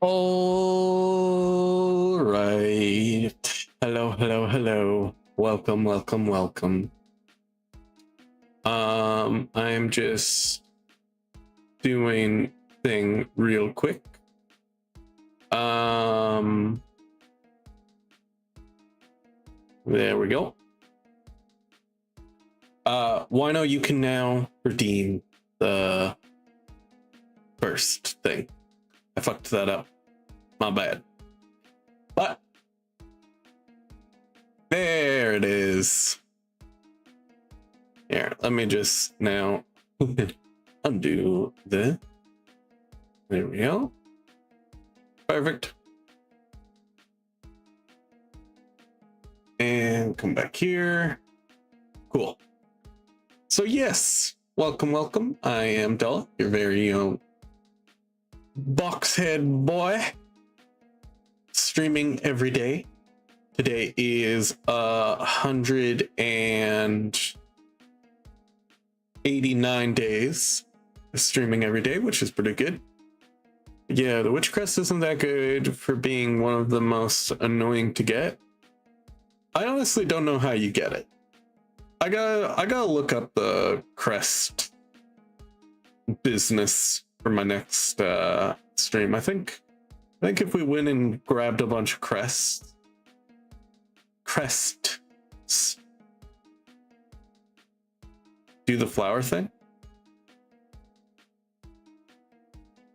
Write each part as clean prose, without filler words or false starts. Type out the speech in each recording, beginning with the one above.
All right. Hello. Welcome. I'm just doing thing real quick. There we go. Wino, you can now redeem the first thing. I fucked that up. My bad. But there it is. Here, let me just now undo the. There we go. Perfect. And come back here. Cool. So yes, welcome. I am Dalah, your very own boxhead boy, streaming every day. Today is 189 days streaming every day, which is pretty good. Yeah, the Witch Crest isn't that good for being one of the most annoying to get. I honestly don't know how you get it. I gotta look up the crest business for my next stream. I think if we went and grabbed a bunch of crests, do the flower thing,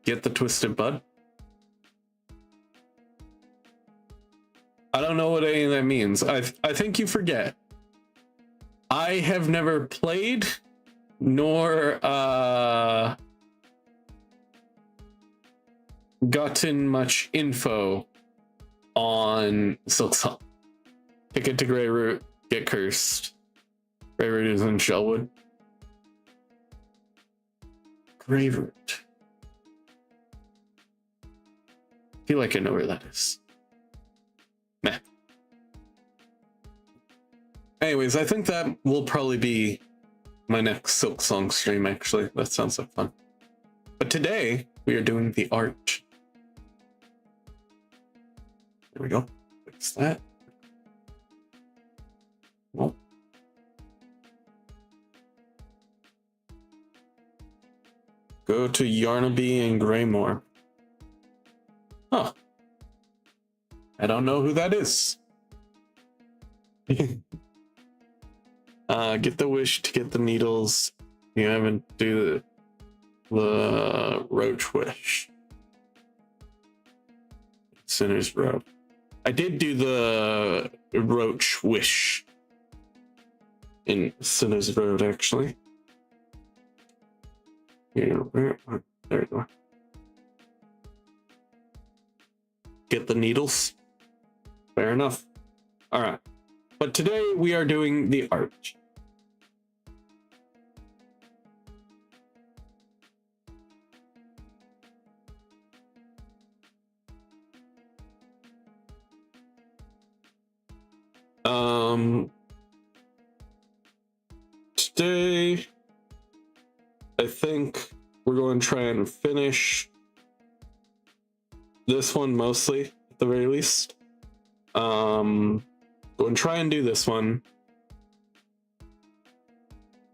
get the twisted bud. I don't know what any of that means. I think you forget. I have never played nor gotten much info on Silksong. Ticket to Greyroot, get cursed. Greyroot is in Shellwood. Greyroot. I feel like I know where that is. Meh. Anyways, I think that will probably be my next Silksong stream, actually. That sounds like fun. But today, we are doing the art. There we go. Fix that. Well. Go to Yarnaby and Greymore. Huh. I don't know who that is. Get the wish to get the needles. You haven't do the roach wish. Sinner's Road. I did do the roach wish in Sinner's Road, actually. Yeah, there you go. Get the needles. Fair enough. All right. But today we are doing the art. Today, I think we're going to try and finish this one mostly, at the very least. Going to try and do this one.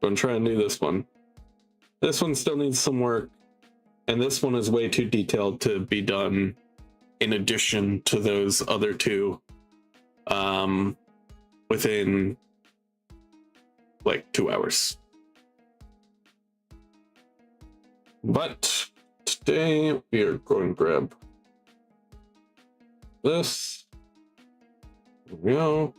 Going to try and do this one. This one still needs some work, and this one is way too detailed to be done in addition to those other two within like 2 hours. But today we are going to grab this. There we go.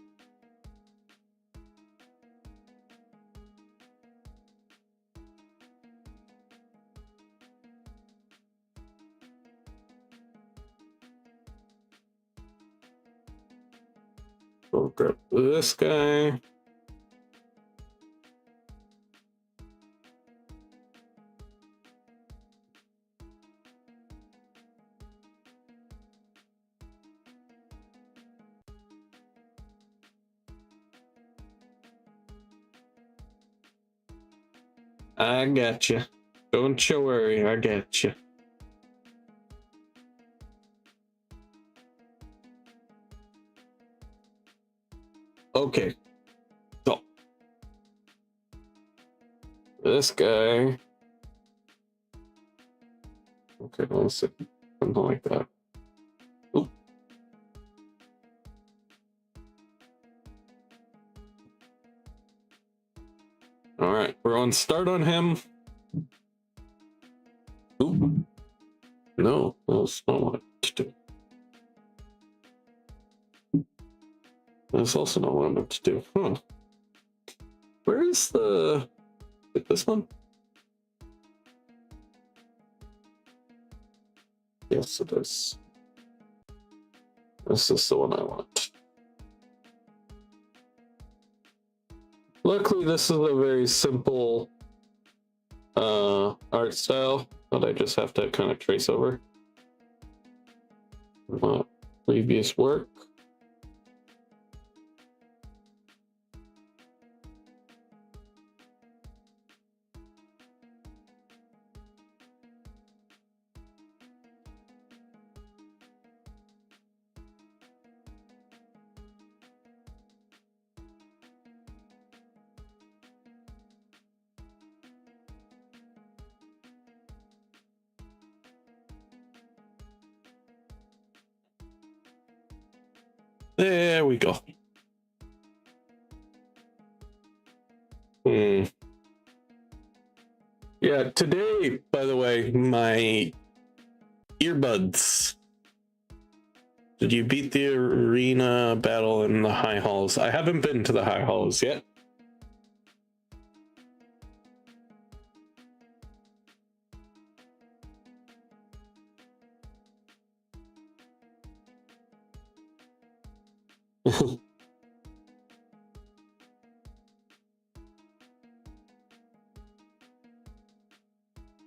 We'll grab this guy. I got you. Don't you worry, I got you. Okay. So this guy. Okay, let's see. Something like that. Oop. All right, we're on start on him. Oop. No, that's not what I meant to do. That's also not what I meant to do. Huh. Where is the... Like this one? Yes, it is. This is the one I want. Luckily, this is a very simple art style that I just have to kind of trace over. Previous work. There we go. Yeah, today, by the way, my earbuds. Did you beat the arena battle in the high halls? I haven't been to the high halls yet.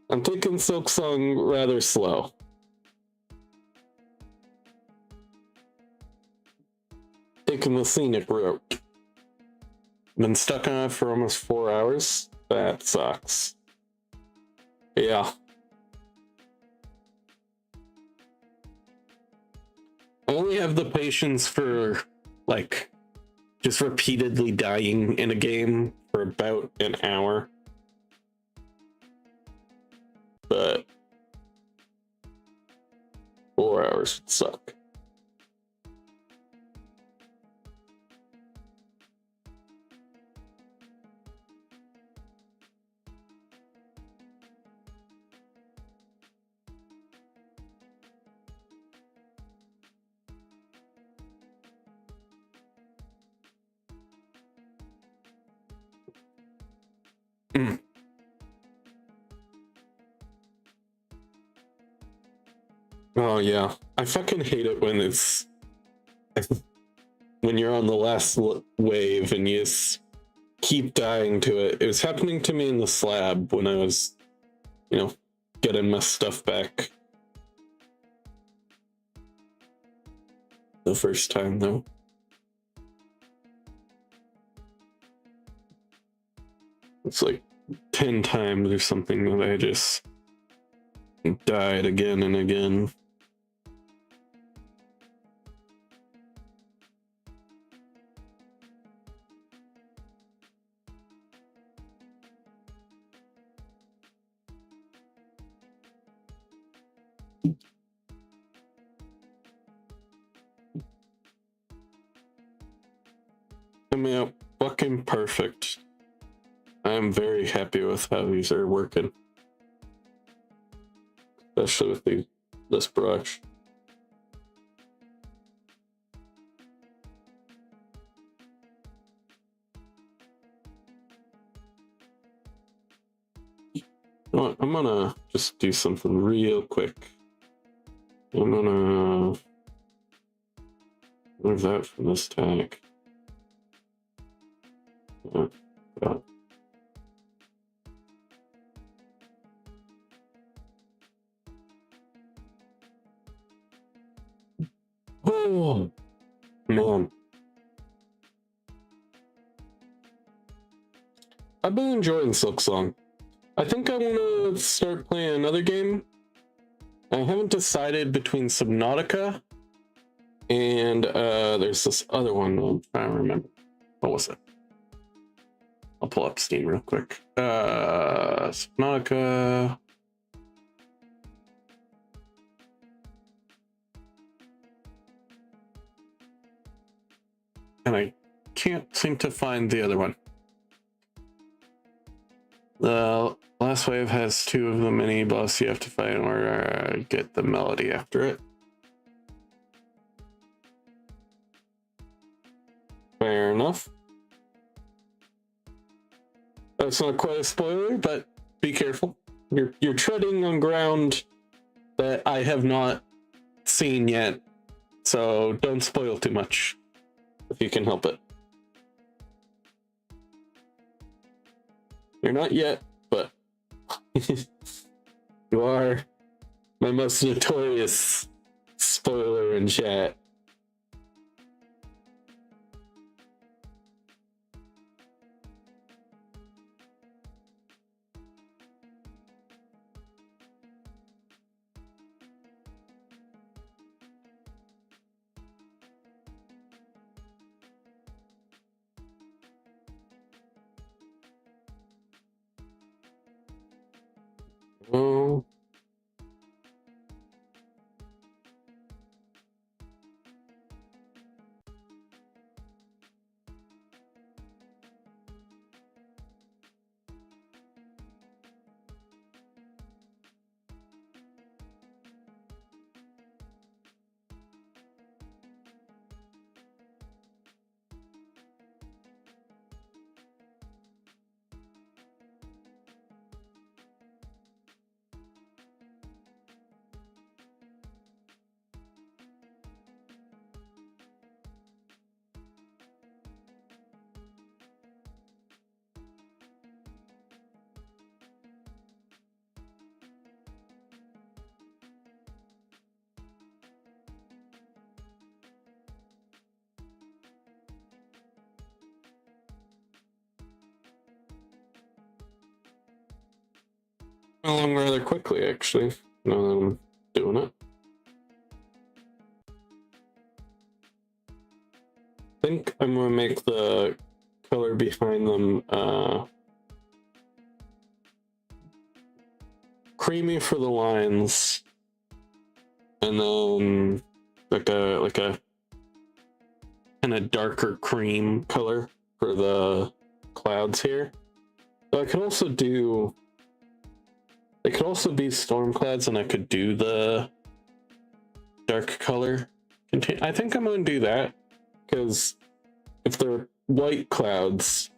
I'm taking Silksong rather slow. Taking the scenic route. Been stuck on it for almost 4 hours. That sucks. Yeah. I only have the patience for, like, just repeatedly dying in a game for about an hour. But 4 hours would suck. Oh yeah, I fucking hate it when it's when you're on the last wave and you just keep dying to it. It was happening to me in the slab when I was, you know, getting my stuff back the first time though. It's like 10 times or something that I just died again and again. Coming out fucking perfect. I'm very happy with how these are working. Especially with this brush. You know what? I'm gonna just do something real quick. I'm gonna move that from this tag. Yeah, got it. Oh, man. I've been enjoying Silksong. I think I want to start playing another game. I haven't decided between Subnautica and there's this other one I'm trying to remember. What was it? I'll pull up Steam real quick. Subnautica. And I can't seem to find the other one. The last wave has 2 of the mini boss you have to fight in order to get the melody after it. Fair enough. That's not quite a spoiler, but be careful. You're treading on ground that I have not seen yet, so don't spoil too much if you can help it. You're not yet, but you are my most notorious spoiler in chat. Oh. Along rather quickly, actually. Now that I'm doing it. I think I'm gonna make the color behind them creamy for the lines, and then like a kind of darker cream color for the clouds here. But I could also do. It could also be storm clouds, and I could do the dark color. I think I'm going to do that, because if they're white clouds,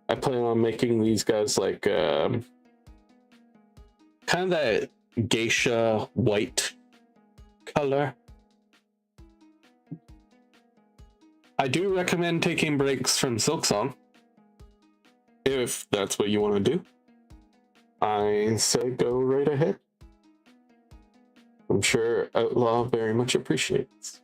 I plan on making these guys like kind of that geisha white color. I do recommend taking breaks from Silksong, if that's what you want to do. I say go right ahead. I'm sure Outlaw very much appreciates.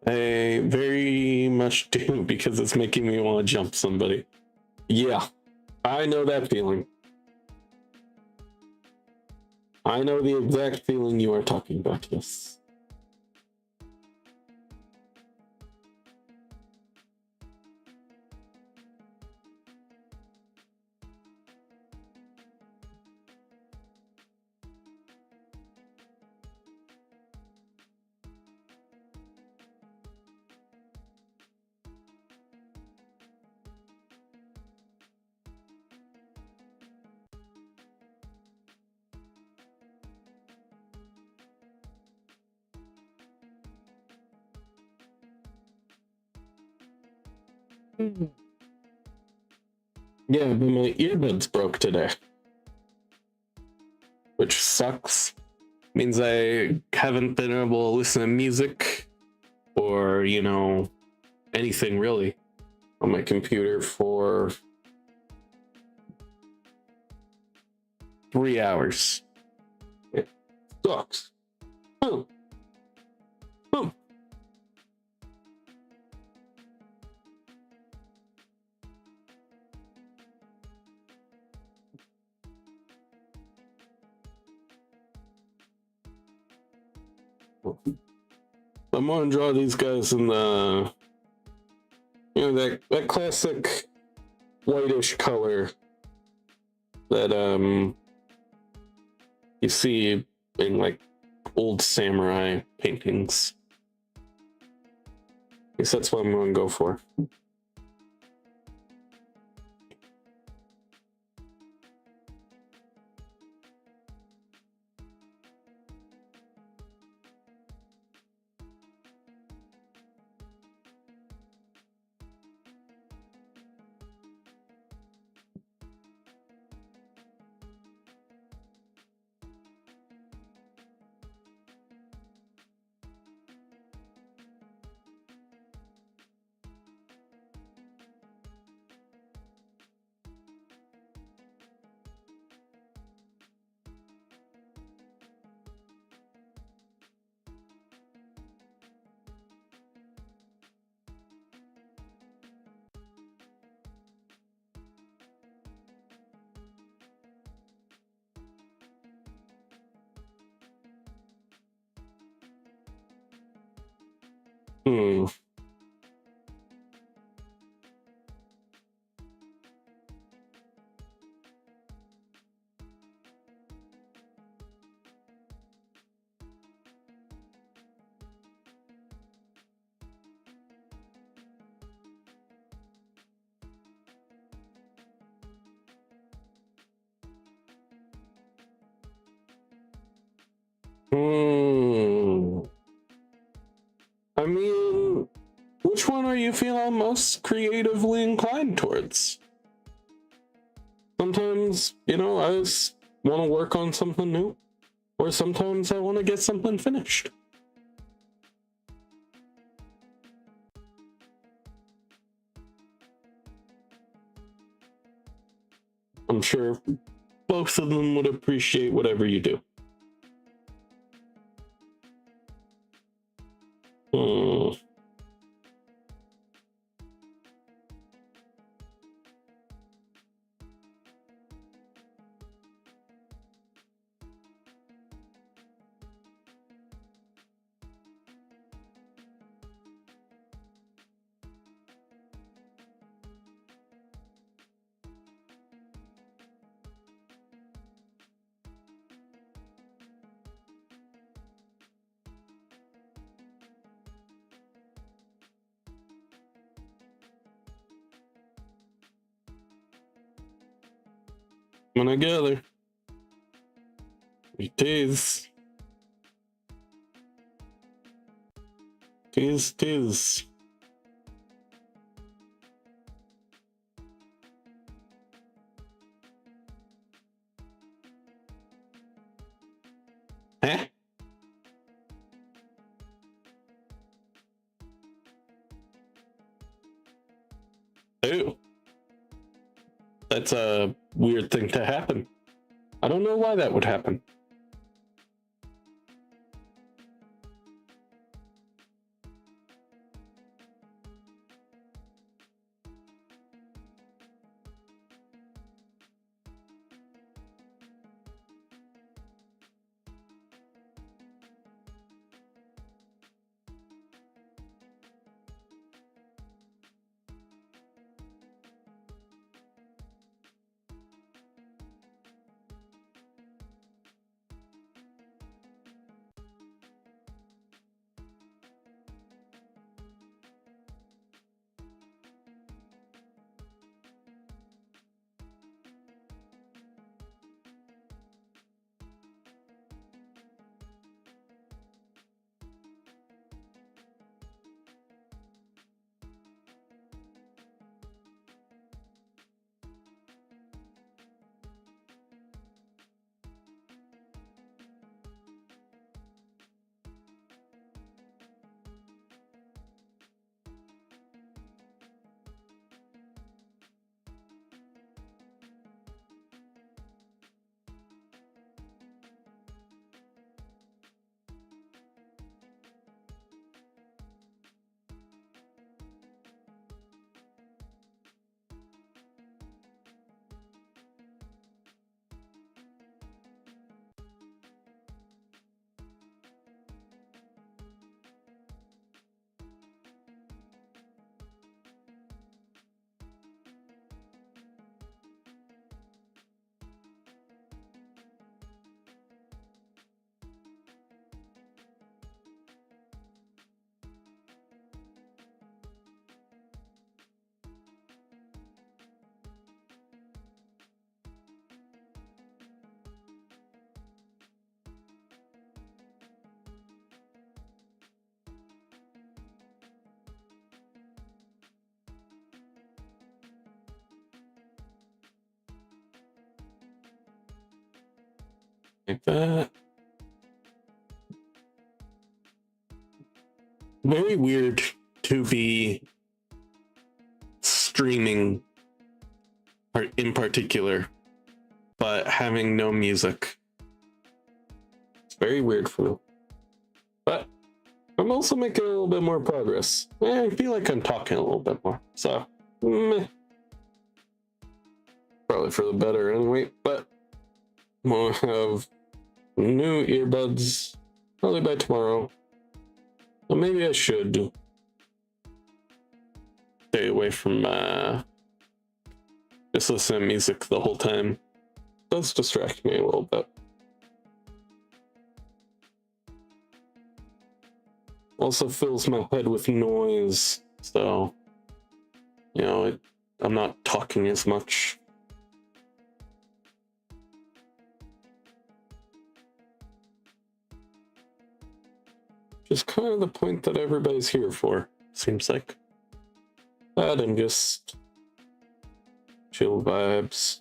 I very much do, because it's making me want to jump somebody. Yeah. I know that feeling. I know the exact feeling you are talking about, yes. Yeah, but my earbuds broke today, which sucks. Means I haven't been able to listen to music or, you know, anything really on my computer for 3 hours. It sucks. Oh. Oh. I'm gonna draw these guys in the, that classic whitish color that you see in like old samurai paintings. I guess that's what I'm going to go for. Hmm. Hmm. I mean, which one are you feeling most creatively inclined towards? Sometimes, I just want to work on something new, or sometimes I want to get something finished. I'm sure both of them would appreciate whatever you do. Hmm. When I gather, it is. Tis. Huh? Oh. That's a weird thing to happen. I don't know why that would happen. Like that. Very weird to be streaming in particular, but having no music. It's very weird for me. But I'm also making a little bit more progress. I feel like I'm talking a little bit more. So, meh. Probably for the better anyway. But I'm going to have new earbuds probably by tomorrow. Well, maybe I should stay away from just listening to music the whole time. It does distract me a little bit. Also fills my head with noise, so you know I'm not talking as much. Just kind of the point that everybody's here for, seems like. That and just chill vibes.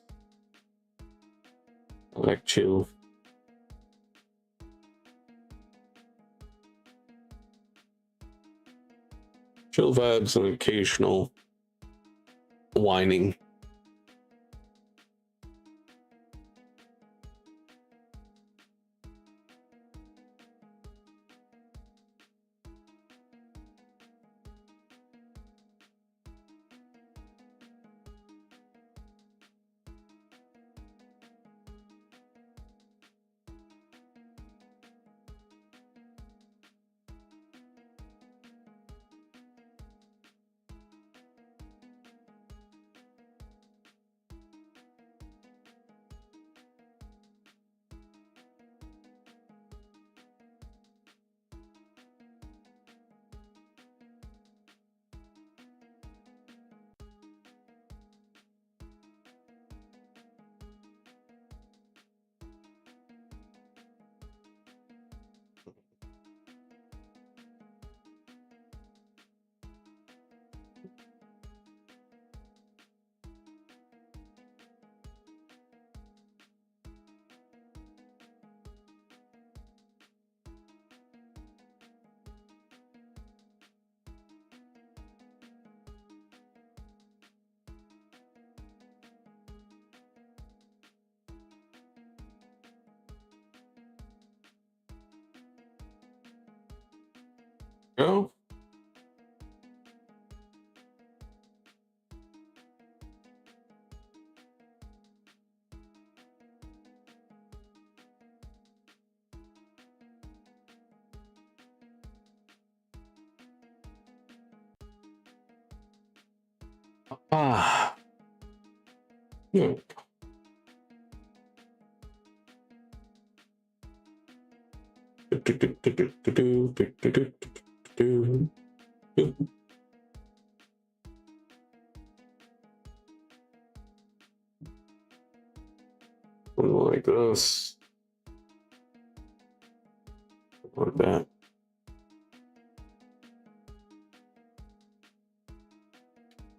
I like chill. Chill vibes and occasional whining. Go. Ah. Yeah. Like this. Like that.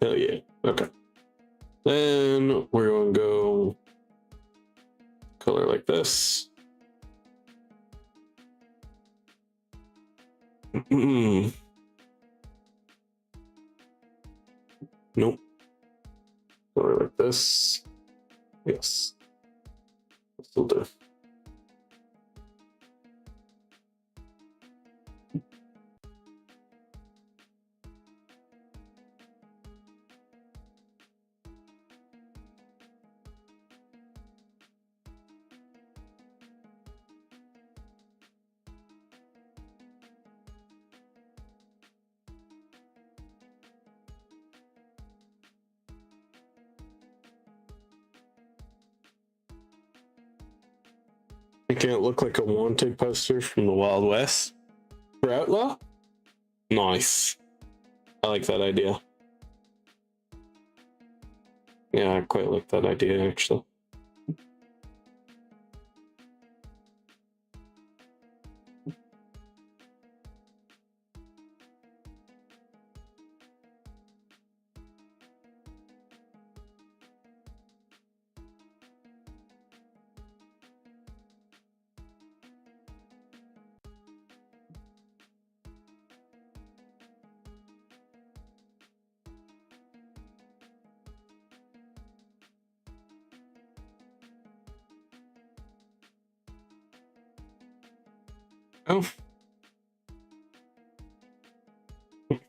Hell yeah. Okay. Then we're going to go color like this. Nope. Color like this. Yes. Still do. Making it look like a wanted poster from the Wild West for Outlaw? Nice. I like that idea. Yeah, I quite like that idea, actually. Oh.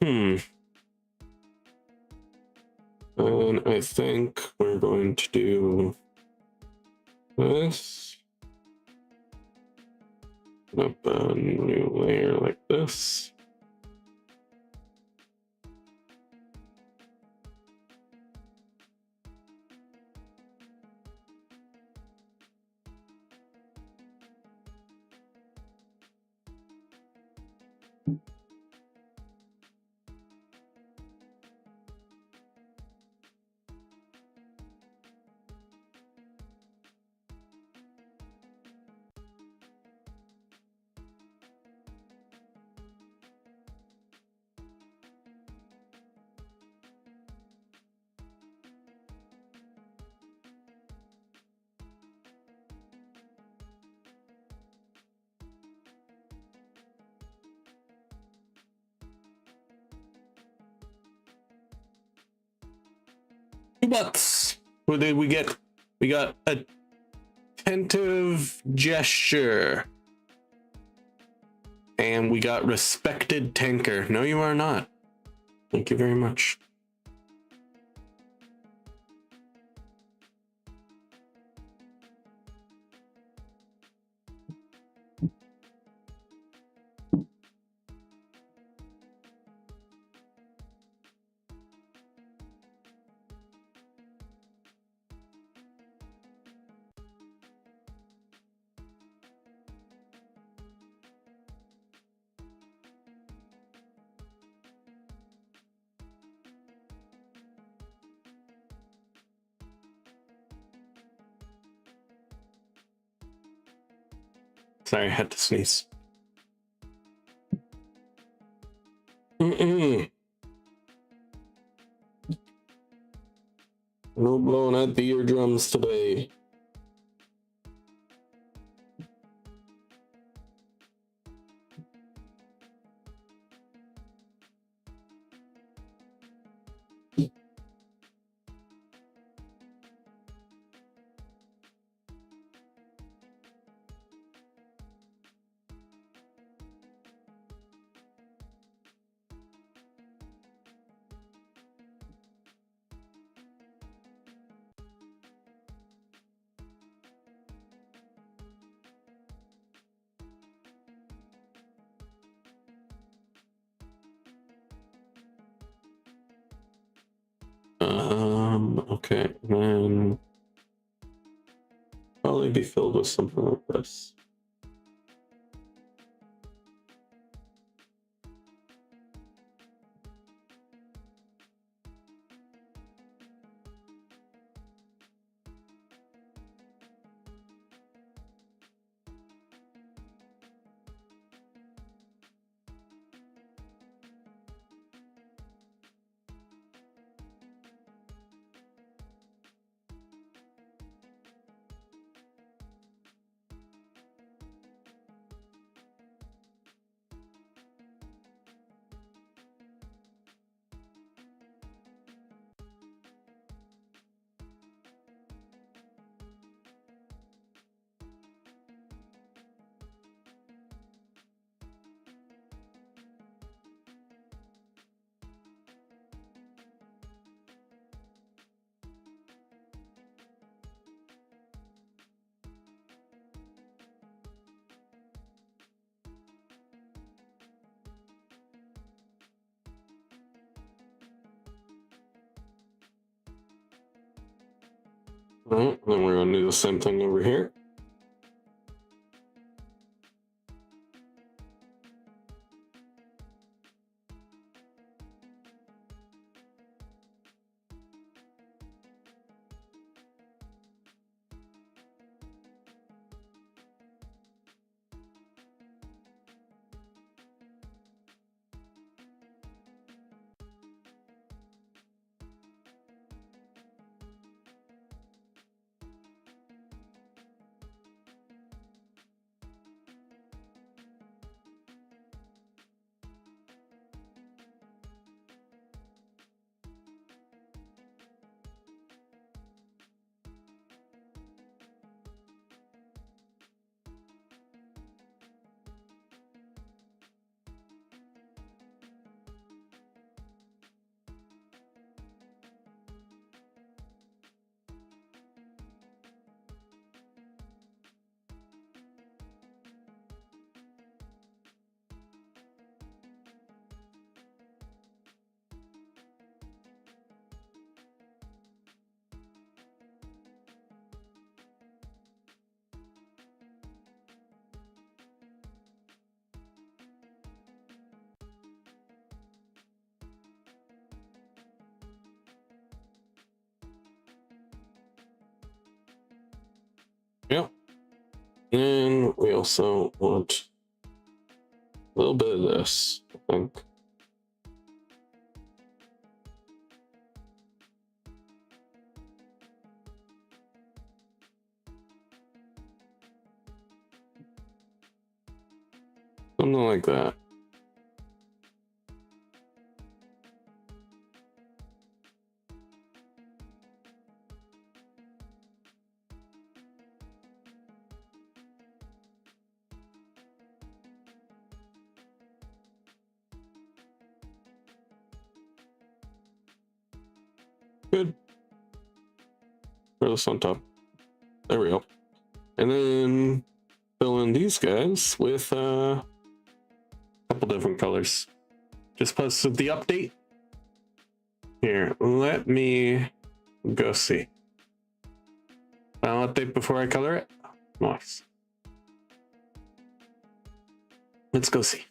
Hmm. And I think we're going to do this. Up a new layer like this. Butts. What did we get? We got attentive gesture. And we got respected tanker. No, you are not. Thank you very much. Sorry, I had to sneeze. No blowing out the eardrums today. Okay, then probably be filled with something like this. All right, then we're gonna do the same thing over here. And we also want a little bit of this, I think. Something like that. Good. Throw this on top. There we go. And then fill in these guys with a couple different colors. Just posted the update. Here, let me go see. I'll update before I color it. Nice. Let's go see.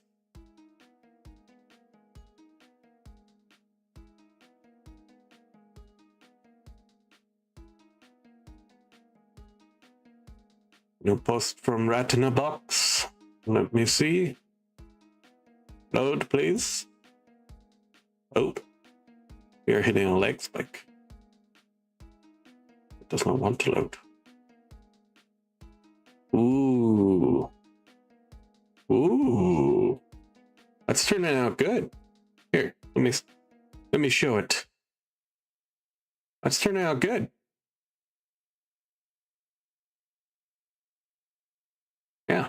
No post from Rat in a Box. Let me see. Load, please. Load. We are hitting a lag spike. It does not want to load. Ooh. Ooh. That's turning out good. Here, let me show it. That's turning out good. Yeah.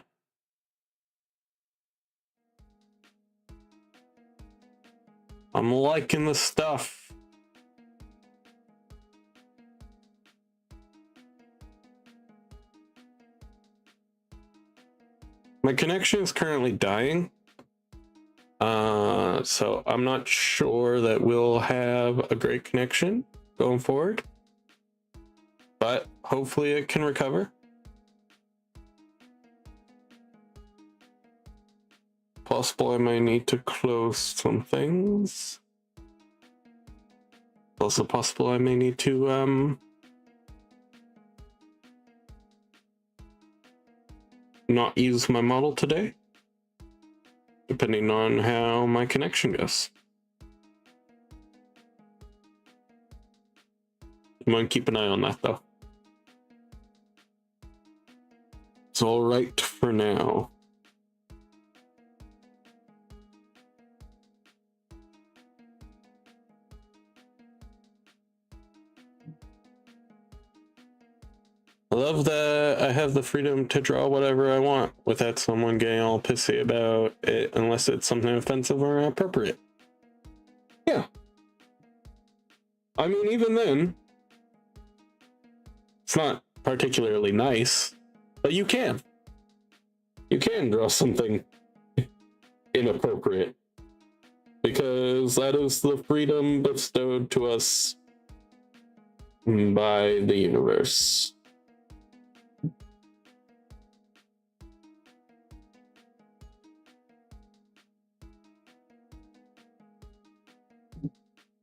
I'm liking the stuff. My connection is currently dying. So I'm not sure that we'll have a great connection going forward. But hopefully it can recover. Possible I may need to close some things. Also possible I may need to not use my model today, depending on how my connection goes. I'm gonna keep an eye on that though. It's all right for now. I love that I have the freedom to draw whatever I want without someone getting all pissy about it unless it's something offensive or inappropriate. Yeah. I mean, even then, it's not particularly nice, but you can. You can draw something inappropriate because that is the freedom bestowed to us by the universe.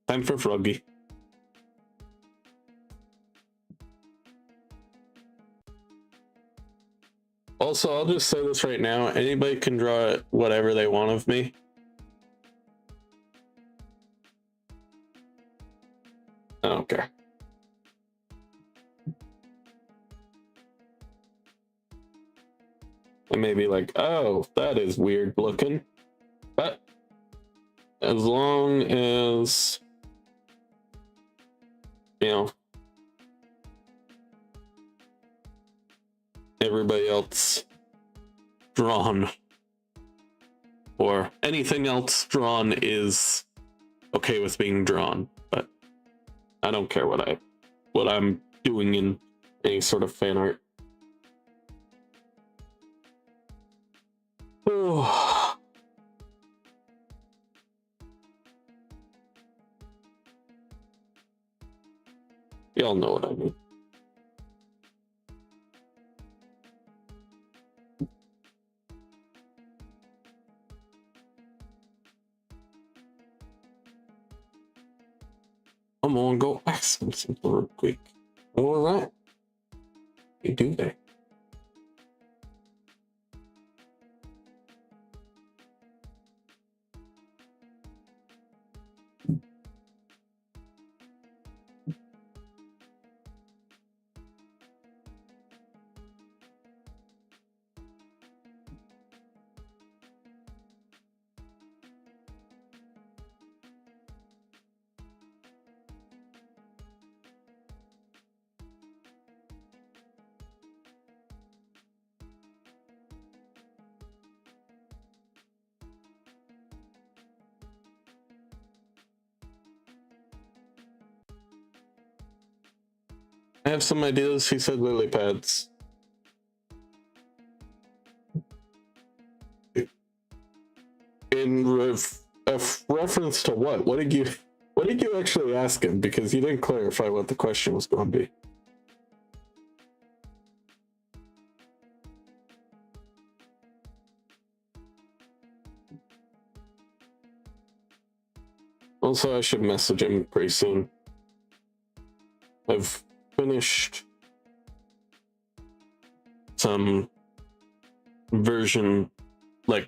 Time for Froggy. Also, I'll just say this right now. Anybody can draw whatever they want of me. I don't care. I may be like, oh, that is weird looking. But as long as, you know, everybody else drawn or anything else drawn is okay with being drawn, but I don't care what I'm doing in any sort of fan art. Oh. Y'all know what I mean. I'm gonna go ask them something real quick. All right. You do that. I have some ideas. He said lily pads. In reference to what? What did you actually ask him? Because you didn't clarify what the question was going to be. Also, I should message him pretty soon. I've finished some version, like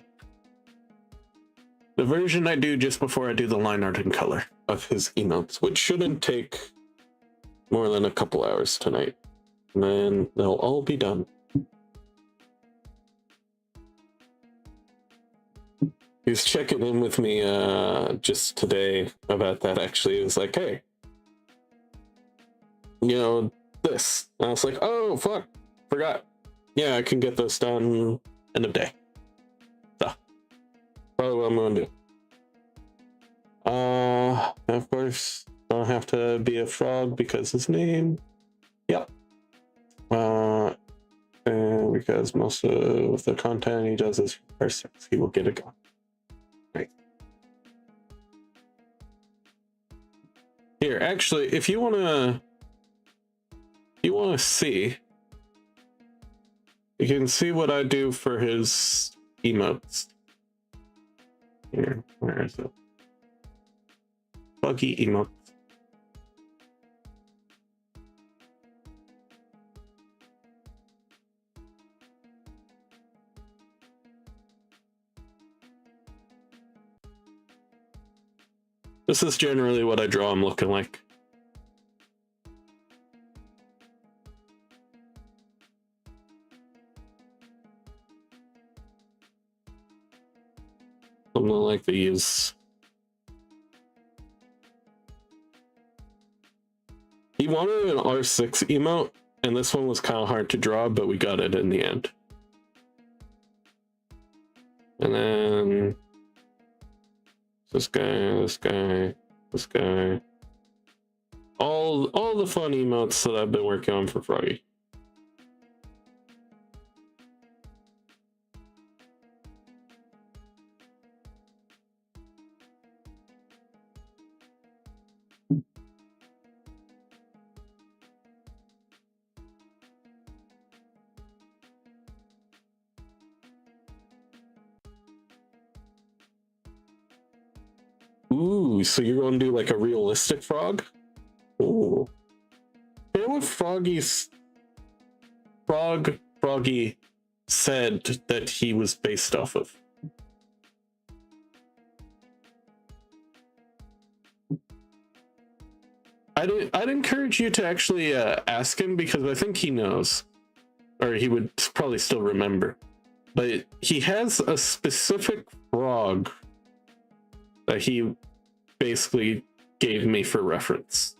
the version I do just before I do the line art in color of his emotes, which shouldn't take more than a couple hours tonight. And then they'll all be done. He was checking in with me just today about that, actually. He was like, hey, you know, this. And I was like, oh, fuck, forgot. Yeah, I can get those done end of day. So, probably what I'm going to do. Of course, don't have to be a frog because his name. Yep. And because most of the content he does is for sex, he will get it gone. Right. Here, actually, if you wanna see, you can see what I do for his emotes. Here, where is it? Buggy emotes. This is generally what I draw him looking like. Something like these. He wanted an R6 emote, and this one was kind of hard to draw, but we got it in the end. And then this guy, this guy, this guy. All the fun emotes that I've been working on for Froggy. Ooh, so you're going to do like a realistic frog? Ooh. Hear what Froggy said that he was based off of. I'd encourage you to actually ask him, because I think he knows, or he would probably still remember. But he has a specific frog that he basically gave me for reference.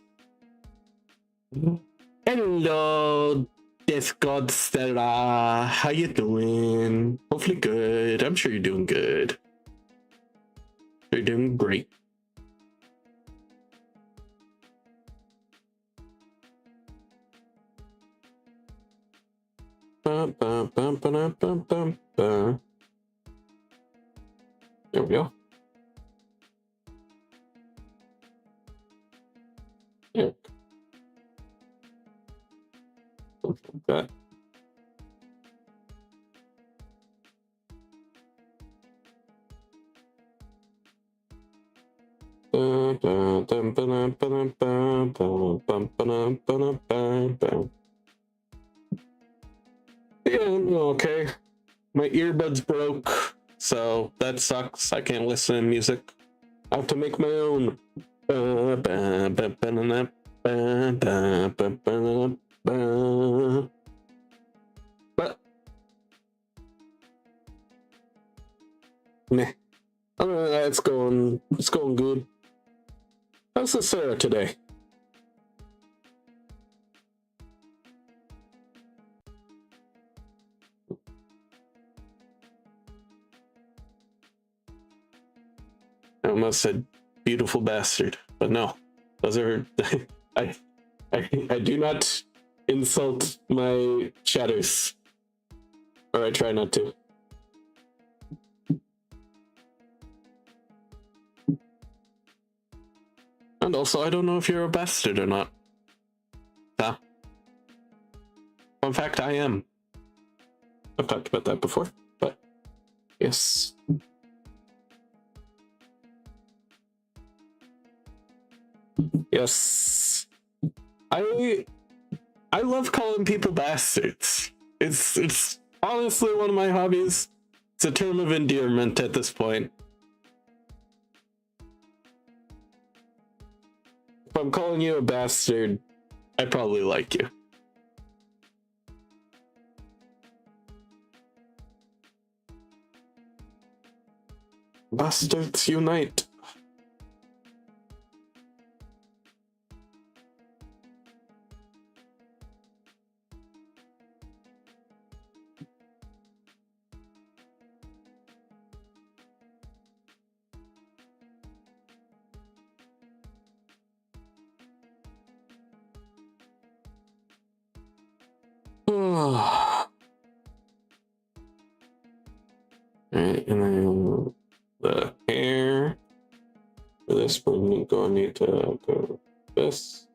Hello, Death God Stella. How you doing? Hopefully good. I'm sure you're doing good. You're doing great. There we go. Yeah. Something like that. Yeah, okay. My earbuds broke, so that sucks. I can't listen to music. I have to make my own. But meh. It's going good. How's the Sarah today? I almost said beautiful bastard, but no, those are I do not insult my chatters. Or I try not to. And also, I don't know if you're a bastard or not. Yeah. In fact, I am. I've talked about that before, but yes. Yes. I love calling people bastards. It's honestly one of my hobbies. It's a term of endearment at this point. If I'm calling you a bastard, I probably like you. Bastards unite. Alright, and then the hair for this one, we're going to need to go this.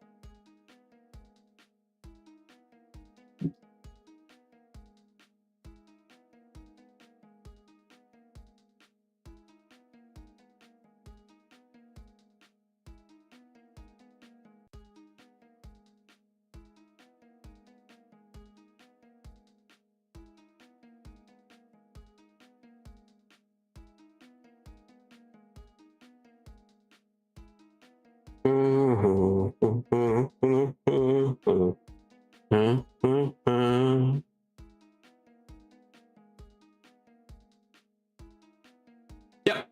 Yep.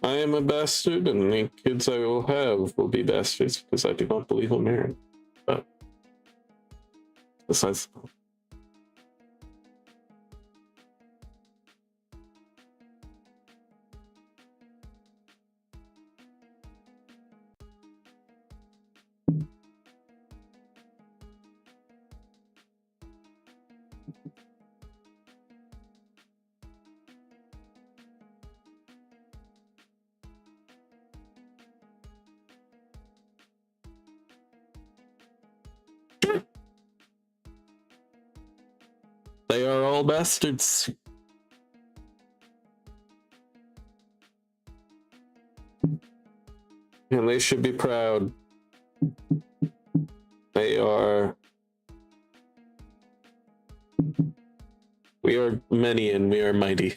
I am a bastard, and the kids I will have will be bastards because I do not believe in marriage. But besides, they are all bastards. And they should be proud. They are. We are many and we are mighty.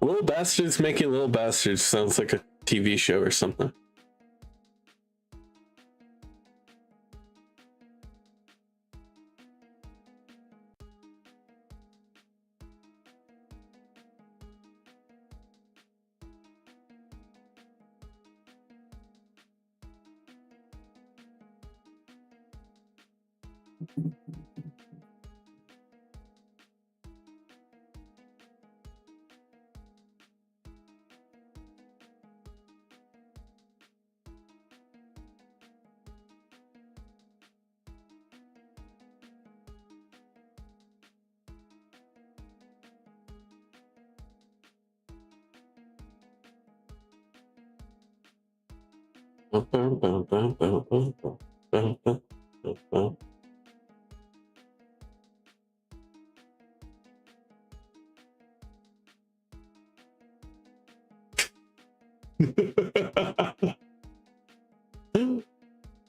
Little Bastards Making Little Bastards sounds like a TV show or something.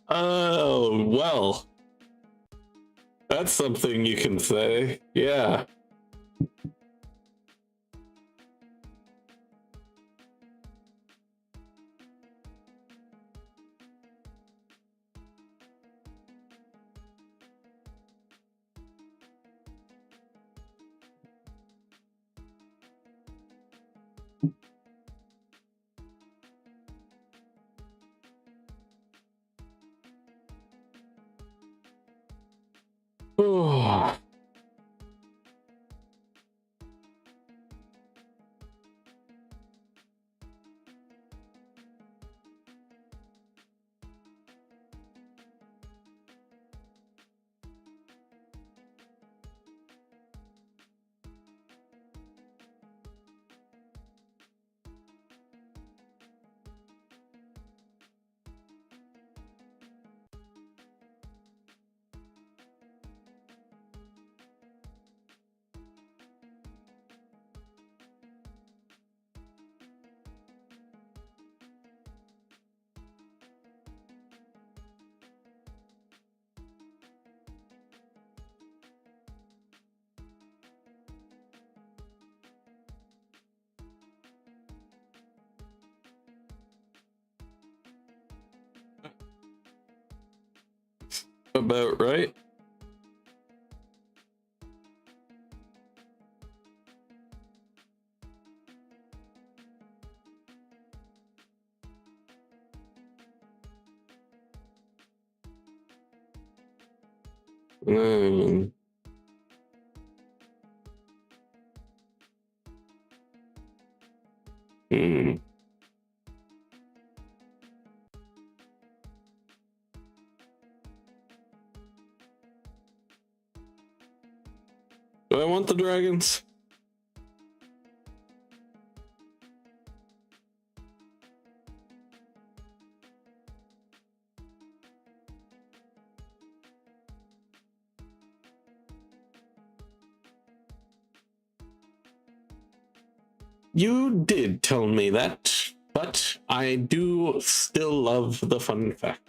Oh, well. That's something you can say. Yeah. Oh. About right. Hmm. Do I want the dragons? You did tell me that, but I do still love the fun fact.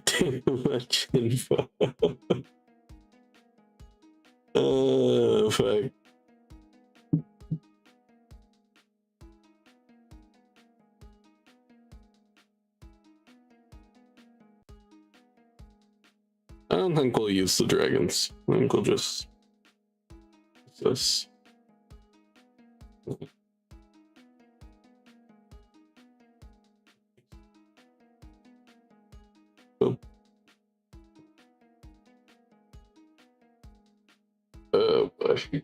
Too much info. Oh, fuck. I don't think we'll use the dragons. I think we'll just use this. Oh. Oh boy.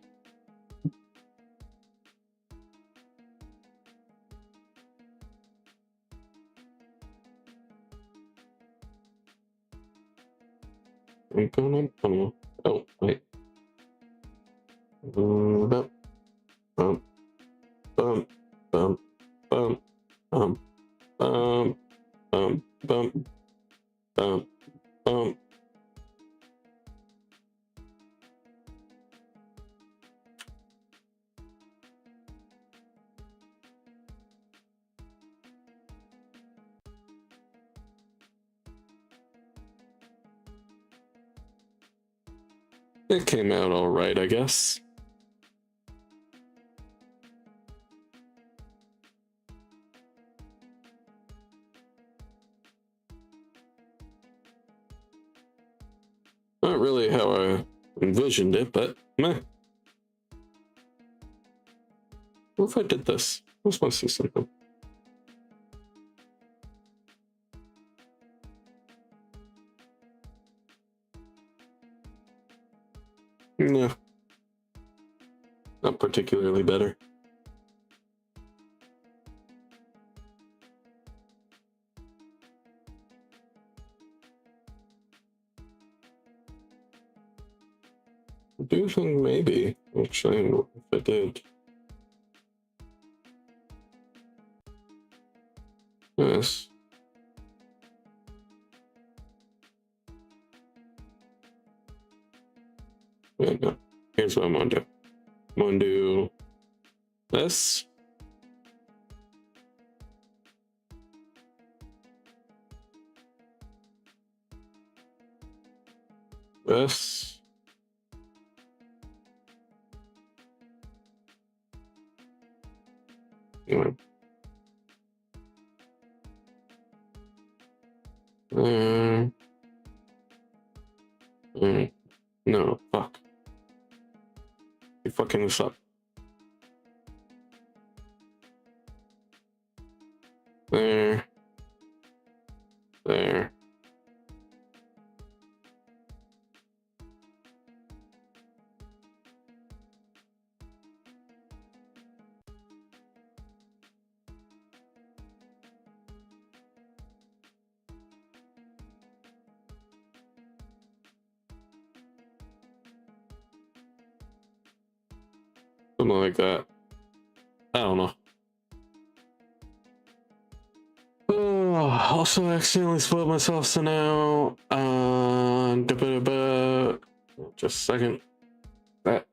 I'm gonna. Oh wait. Bump, bump, bump, bump, bump, bump, bump, bump, bump, bump, bump. It came out all right, I guess. Not really how I envisioned it, but meh. What if I did this? This must be something. No. Not particularly better. I do think maybe. Actually, if I did. Yes. Yeah, no. Here's what I'm gonna do. I'm gonna do this. This. Anyway. No, fuck. You fucking this up. There. There. Something like that. I don't know. Oh, also accidentally split myself, so now just a second. That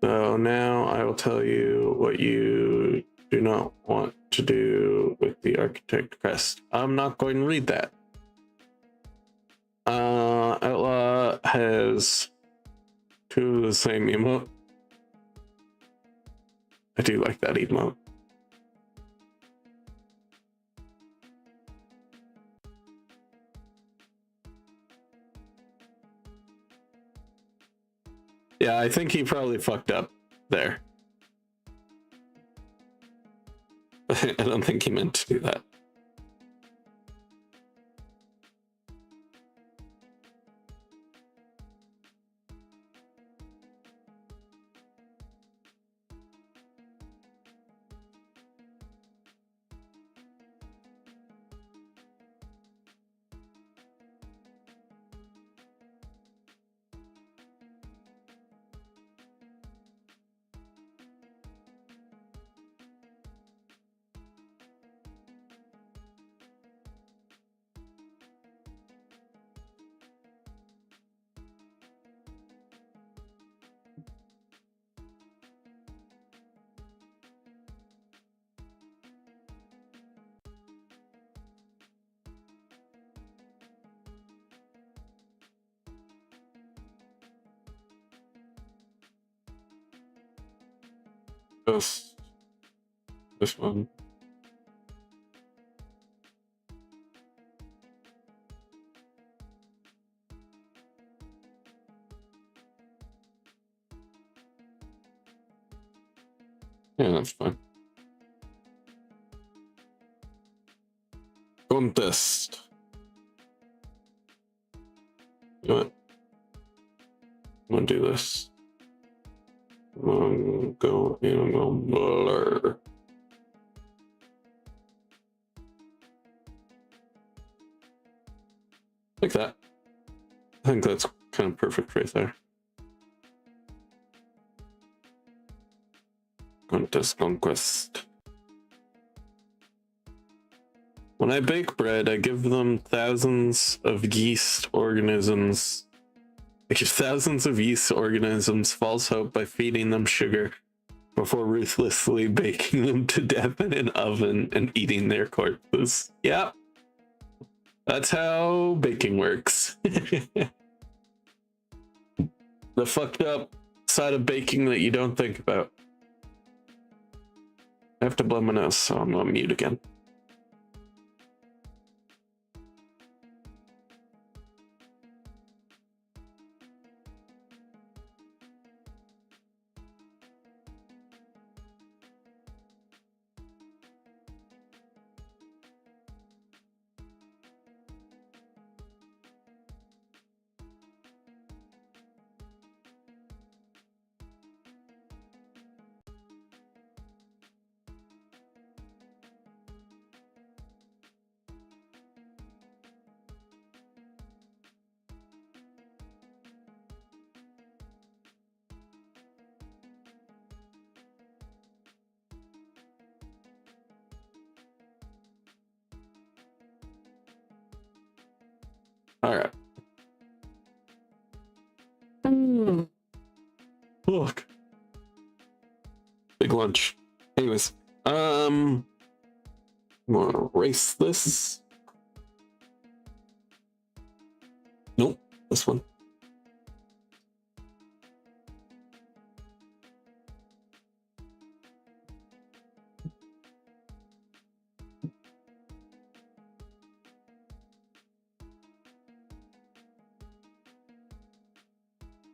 so now I will tell you what you do not want to do with the architect crest. I'm not going to read that. Outlaw has two of the same emote. I do like that emote. Yeah, I think he probably fucked up there. I don't think he meant to do that. Just this one. Yeah, that's fine. Contest. You know what? I'm gonna do this. I'm gonna go and I'm gonna blur. Like that. I think that's kind of perfect right there. Contest conquest. When I bake bread, I give them thousands of yeast organisms. I give thousands of yeast organisms false hope by feeding them sugar before ruthlessly baking them to death in an oven and eating their corpses. Yeah. That's how baking works. The fucked up side of baking that you don't think about. I have to blow my nose, so I'm on mute again. All right. Look. Big lunch. Anyways, I'm gonna erase this. Nope, this one.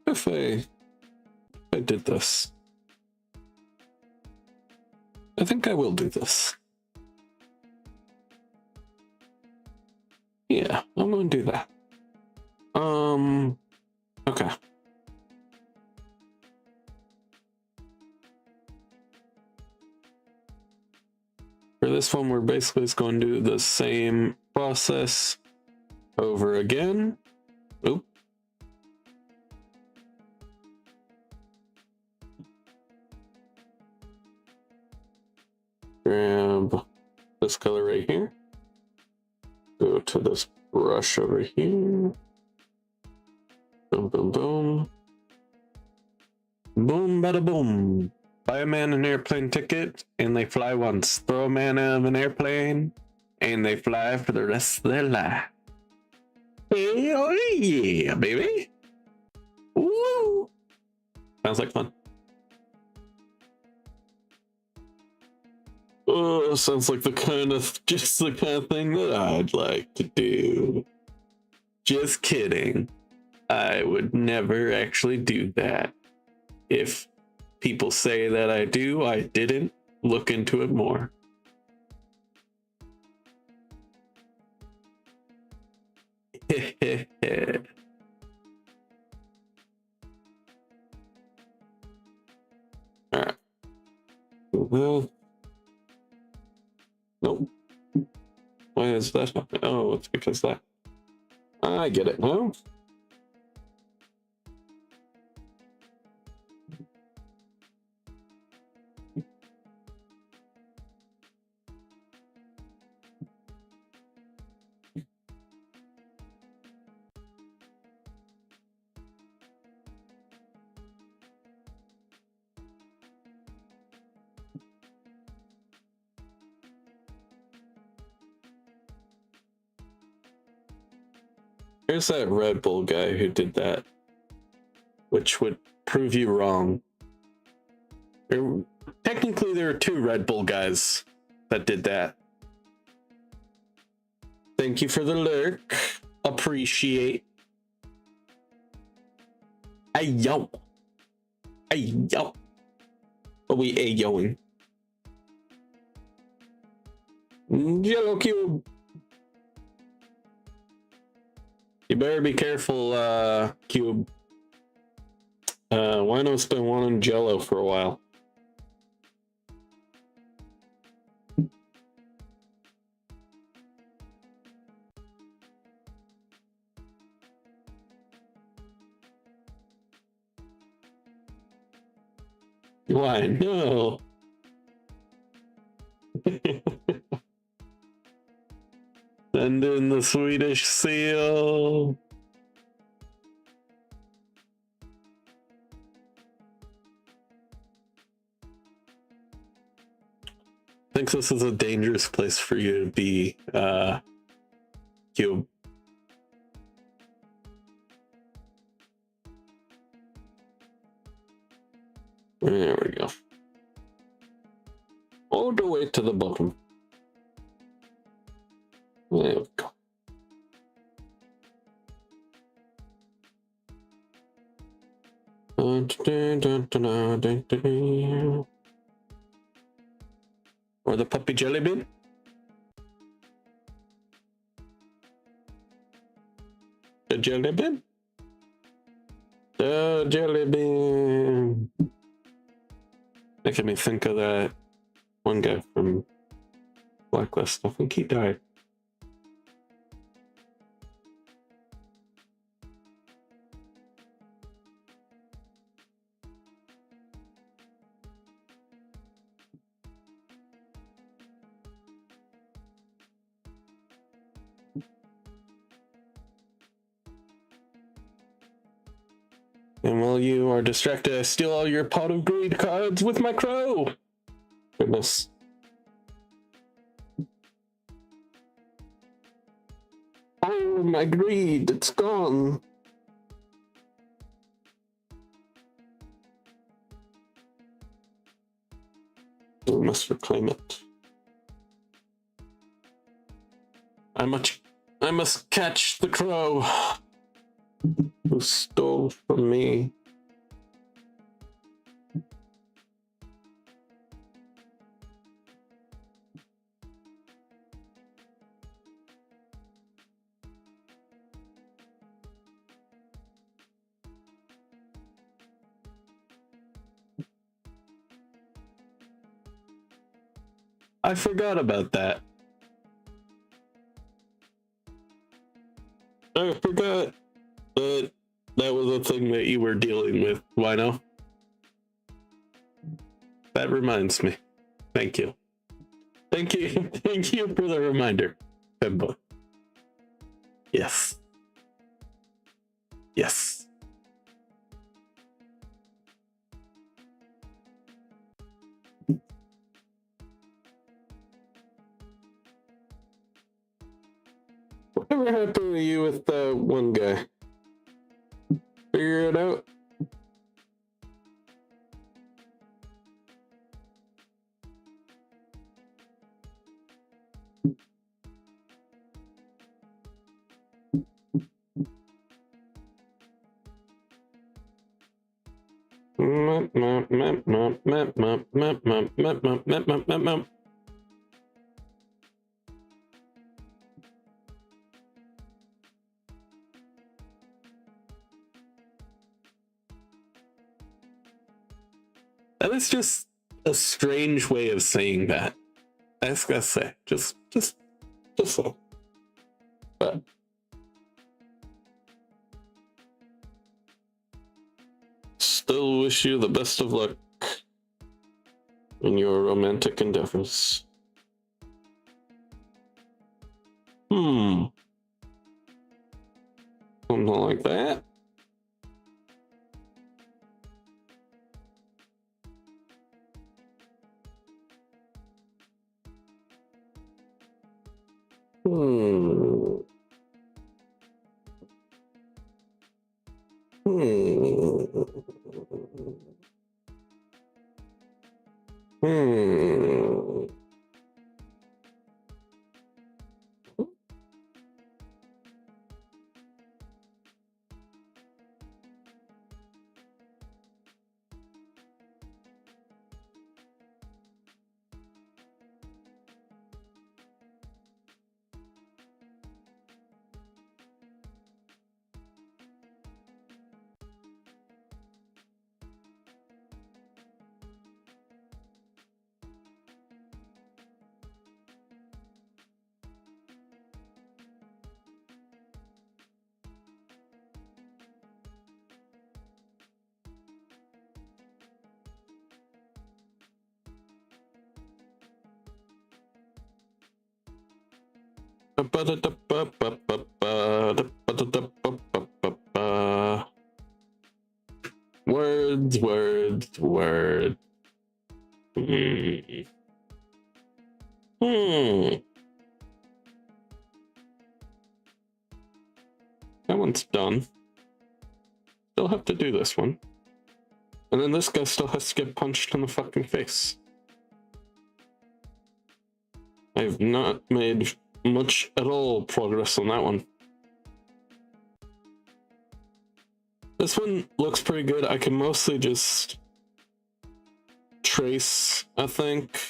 if I did this? I think I will do this. Yeah, I'm gonna do that. Okay. For this one, we're basically just going to do the same process over again. Oop. Grab this color right here. Go to this brush over here. Boom, boom, boom. Boom, bada boom. Buy a man an airplane ticket and they fly once. Throw a man out of an airplane and they fly for the rest of their life. Hey, oh yeah, baby. Woo! Sounds like fun. Oh, sounds like just the kind of thing that I'd like to do. Just kidding. I would never actually do that. If people say that I do, I didn't look into it more. Alright. Nope. Why is that happening? Oh, it's because that. I get it now. Here's that Red Bull guy who did that, which would prove you wrong. Technically, there are two Red Bull guys that did that. Thank you for the lurk. Appreciate. Ayo. Ayo. What we ayoing? Yellow cube. You better be careful, Cube. Wino's been wanting Jello for a while. Why? No. Send in the Swedish seal. Thinks this is a dangerous place for you to be, Cube. There we go. All the way to the bottom. There we go. Or the puppy jelly bean? The jelly bean? The jelly bean. Making me think of that one guy from Blacklist. I think he died. And while you are distracted, I steal all your Pot of Greed cards with my crow. Goodness. Oh, my greed, it's gone. I must reclaim it. I must catch the crow. Who stole from me? I forgot about that. I forgot that that was a thing that you were dealing with, Wino. That reminds me. Thank you. Thank you. Thank you for the reminder, Pimba. Yes. Yes. Whatever happened to you with that one guy? Figure it out? That is just a strange way of saying that. I just gotta say, just so. But still wish you the best of luck in your romantic endeavors. Something like that. Words, words, words. That one's done. Still have to do this one. And then this guy still has to get punched in the fucking face. I've not made much at all progress on that one. This one looks pretty good. I can mostly just trace, I think.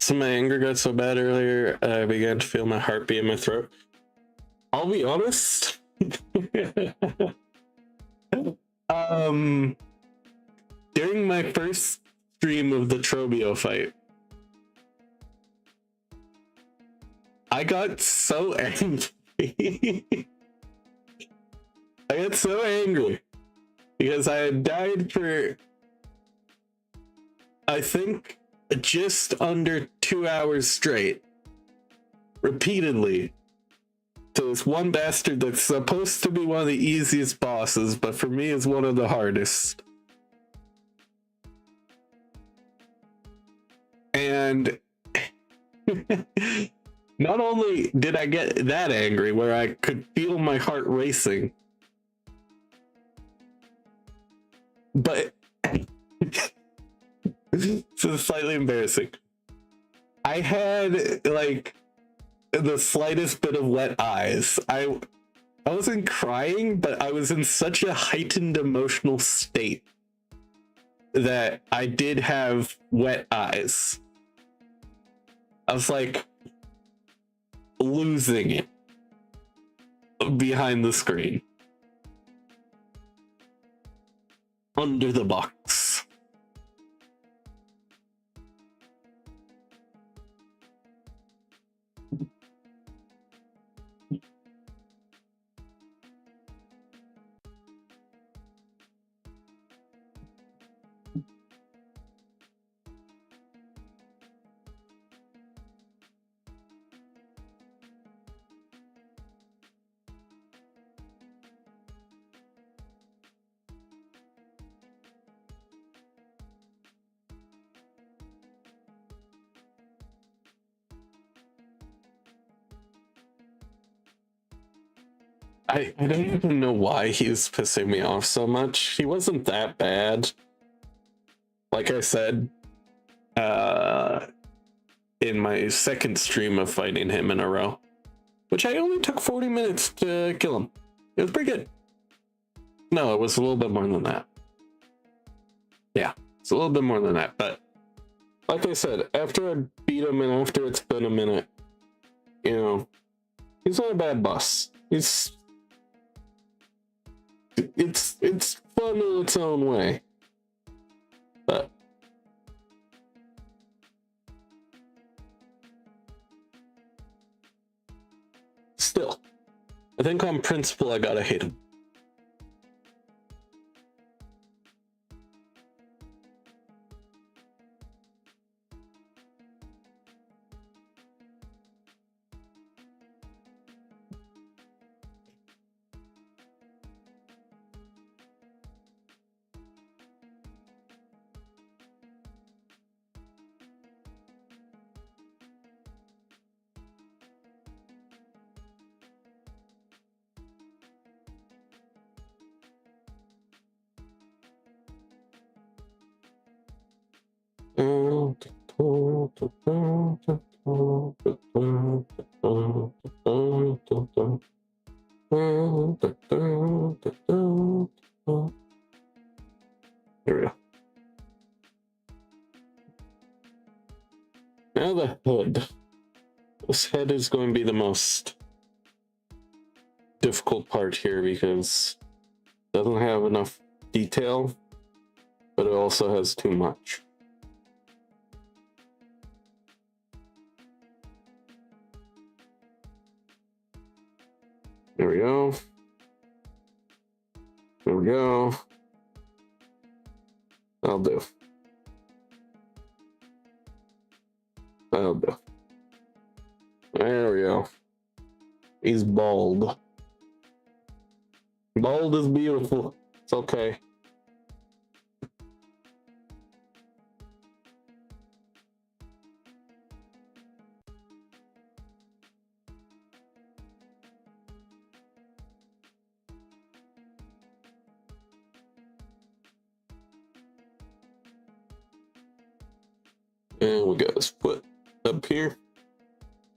So my anger got so bad earlier, I began to feel my heartbeat in my throat. I'll be honest. During my first stream of the Trobio fight, I got so angry. I got so angry because I had died for, I think, just under 2 hours straight, repeatedly, to this one bastard that's supposed to be one of the easiest bosses, but for me is one of the hardest. And not only did I get that angry where I could feel my heart racing, but this is slightly embarrassing. I had like the slightest bit of wet eyes. I wasn't crying, but I was in such a heightened emotional state that I did have wet eyes. I was like losing it behind the screen. Under the box. I don't even know why he's pissing me off so much. He wasn't that bad. Like I said, in my second stream of fighting him in a row, which I only took 40 minutes to kill him. It was pretty good. No, it was a little bit more than that. Yeah, it's a little bit more than that. But like I said, after I beat him and after it's been a minute, you know, he's not a bad boss. It's fun in its own way, but still, I think on principle I gotta hate him. Here we go. Now the hood. This head is going to be the most difficult part here because it doesn't have enough detail, but it also has too much. There we go. There we go. That'll do. That'll do. There we go. He's bald. Bald is beautiful. It's okay. And we got his foot up here,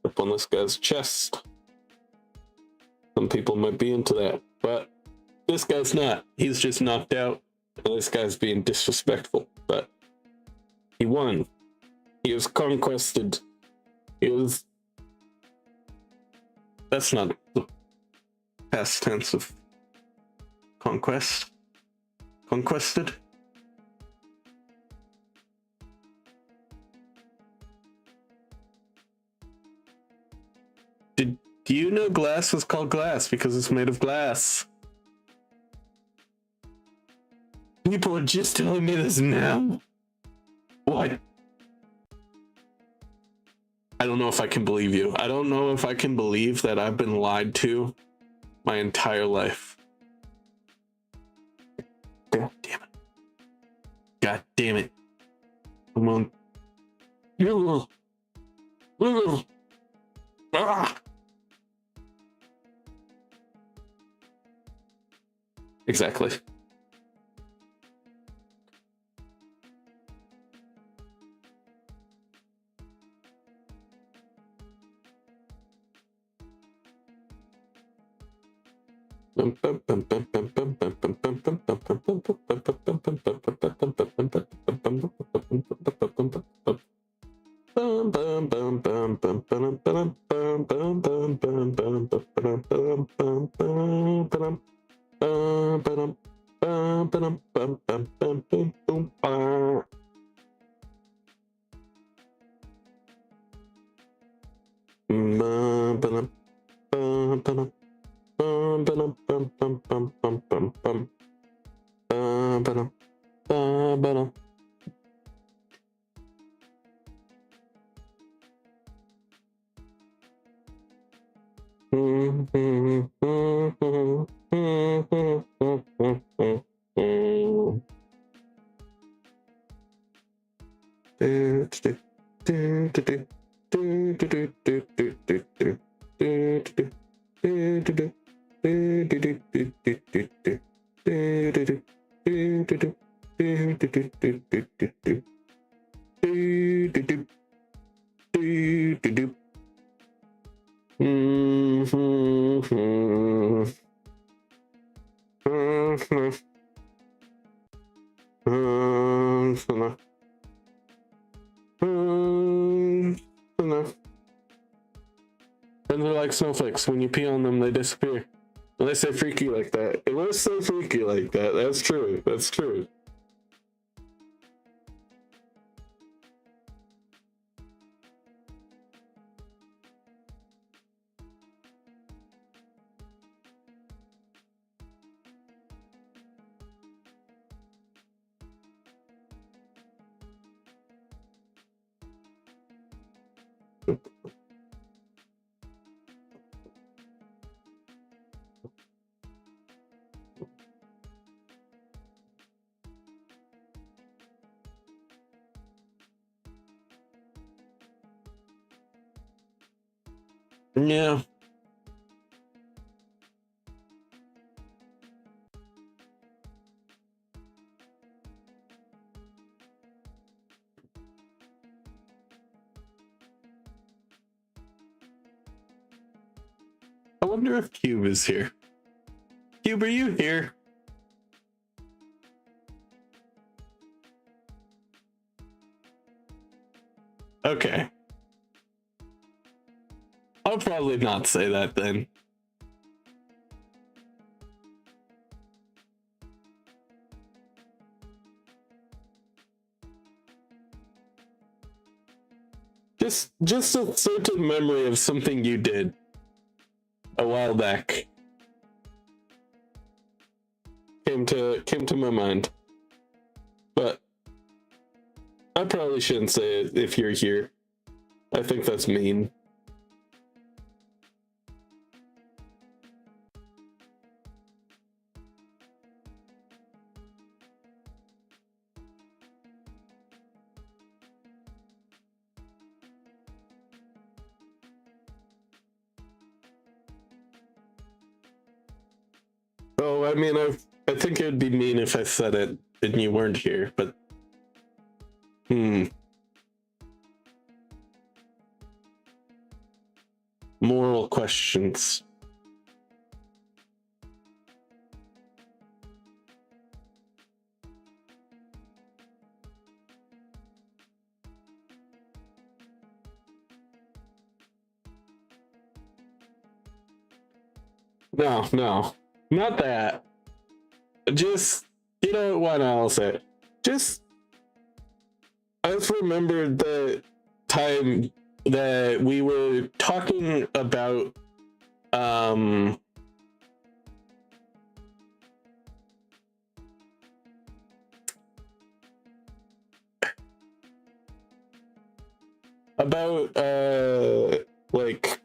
up on this guy's chest. Some people might be into that, but this guy's not. He's just knocked out, and this guy's being disrespectful. But he won. He was conquested. He was. That's not the past tense of conquest. Conquested. Do you know glass was called glass because it's made of glass? People are just telling me this now. What? I don't know if I can believe you. I don't know if I can believe that I've been lied to my entire life. God damn it. God damn it. Come on. Ah! Exactly. And they're like snowflakes. When you pee on them, they disappear. Unless they're freaky like that. Unless they're freaky like that. That's true. That's true. Yeah. I wonder if Cube is here. Cube, are you here? Okay. I'll probably not say that then. Just a certain memory of something you did a while back came to my mind. But I probably shouldn't say it if you're here. I think that's mean. Oh, I mean, I think it would be mean if I said it and you weren't here, but moral questions. No, no, not that. Just, why not? I'll say it. Just, I just remembered the time that we were talking about, um, about, like,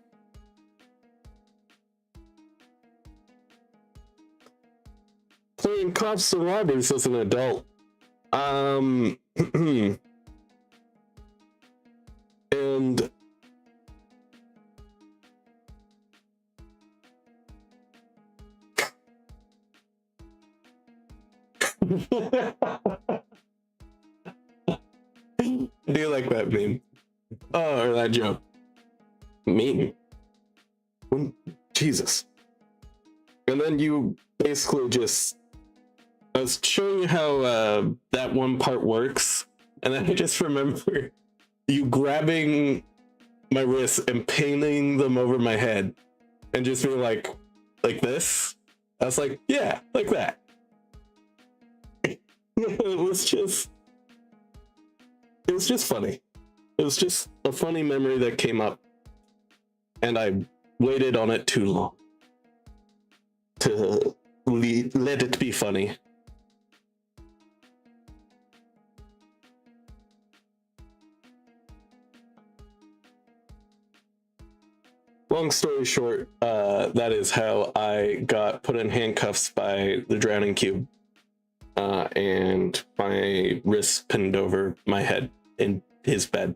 playing cops and robbers as an adult. And do you like that meme? Oh, or that joke? Meme. Jesus. And then you basically just, I was showing you how that one part works, and then I just remember you grabbing my wrists and painting them over my head and just being like this. I was like, yeah, like that. It was just funny. It was just a funny memory that came up, and I waited on it too long to let it be funny. Long story short, that is how I got put in handcuffs by the drowning cube, and my wrists pinned over my head in his bed.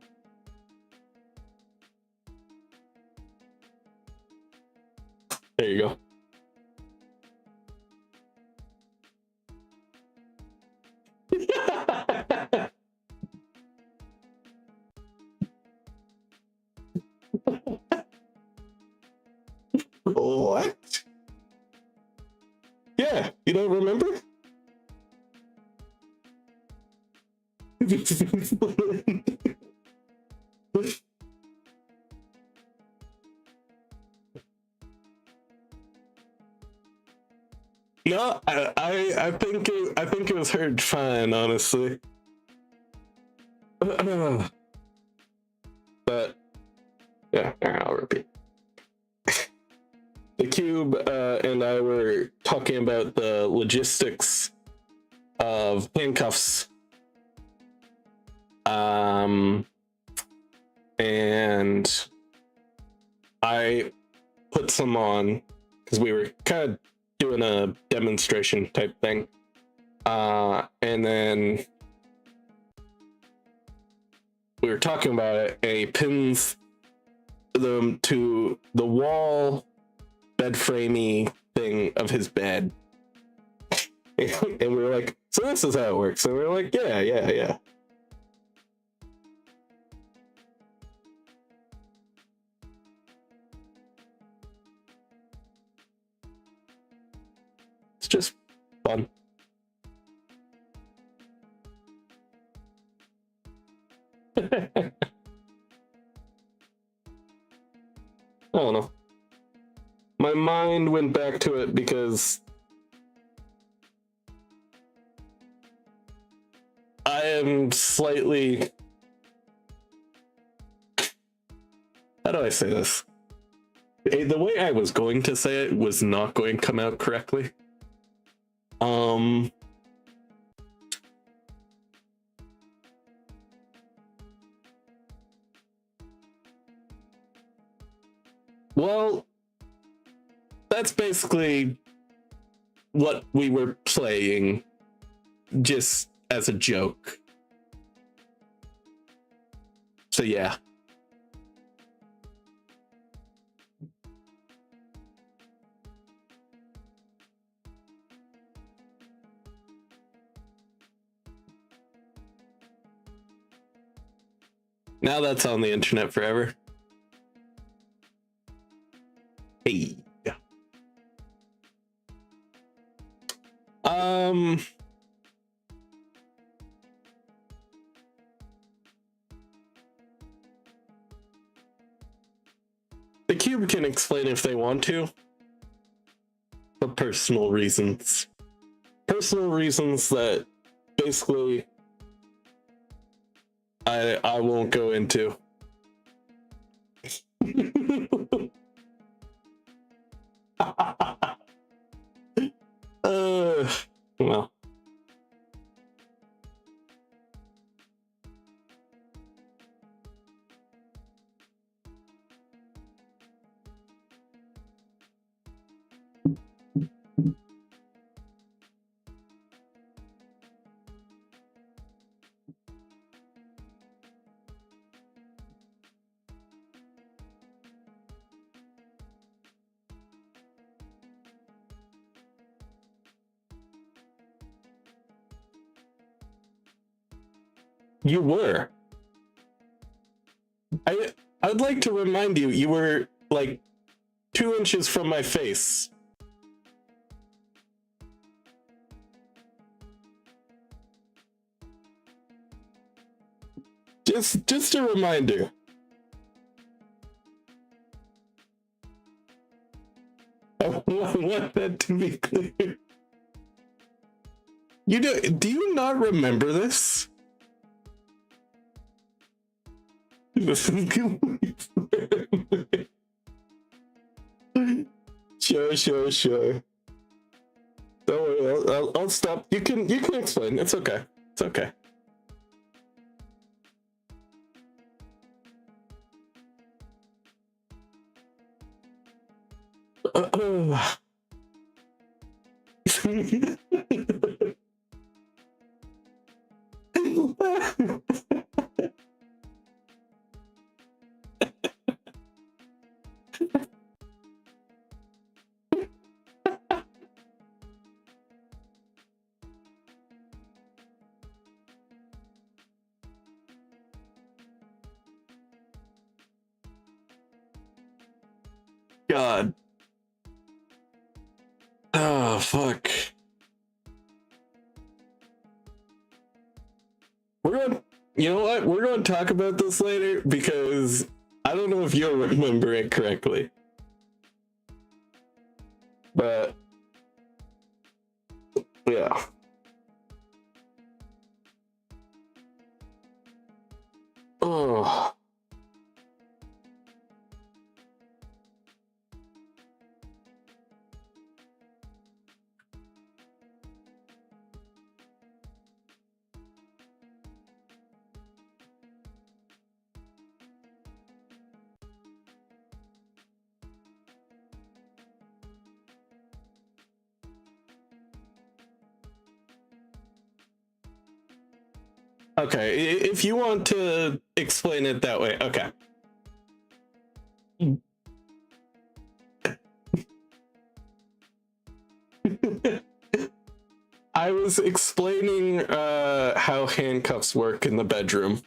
There you go. What? Yeah, you don't remember? No, I think it was heard fine, honestly. But yeah, I'll repeat. The cube and I were talking about the logistics of handcuffs, and I put some on because we were kind of doing a demonstration type thing, and then we were talking about it, and he pins them to the wall bed framey thing of his bed. And we were like, so this is how it works. And we were like, yeah. It's just fun. I don't know. My mind went back to it because I am slightly... How do I say this? The way I was going to say it was not going to come out correctly. Well, that's basically what we were playing, just as a joke. So yeah. Now that's on the internet forever. Hey. The cube can explain if they want to. personal reasons. Personal reasons that basically I won't go into. Well. You were. I'd like to remind you, you were like 2 inches from my face. Just a reminder. I want that to be clear. Do you not remember this? Sure. Don't worry, I'll stop. You can explain. It's okay. It's okay. God. Oh, fuck. You know what? We're going to talk about this later because I don't know if you'll remember it correctly. But, yeah. Oh. Okay, if you want to explain it that way, okay. I was explaining how handcuffs work in the bedroom.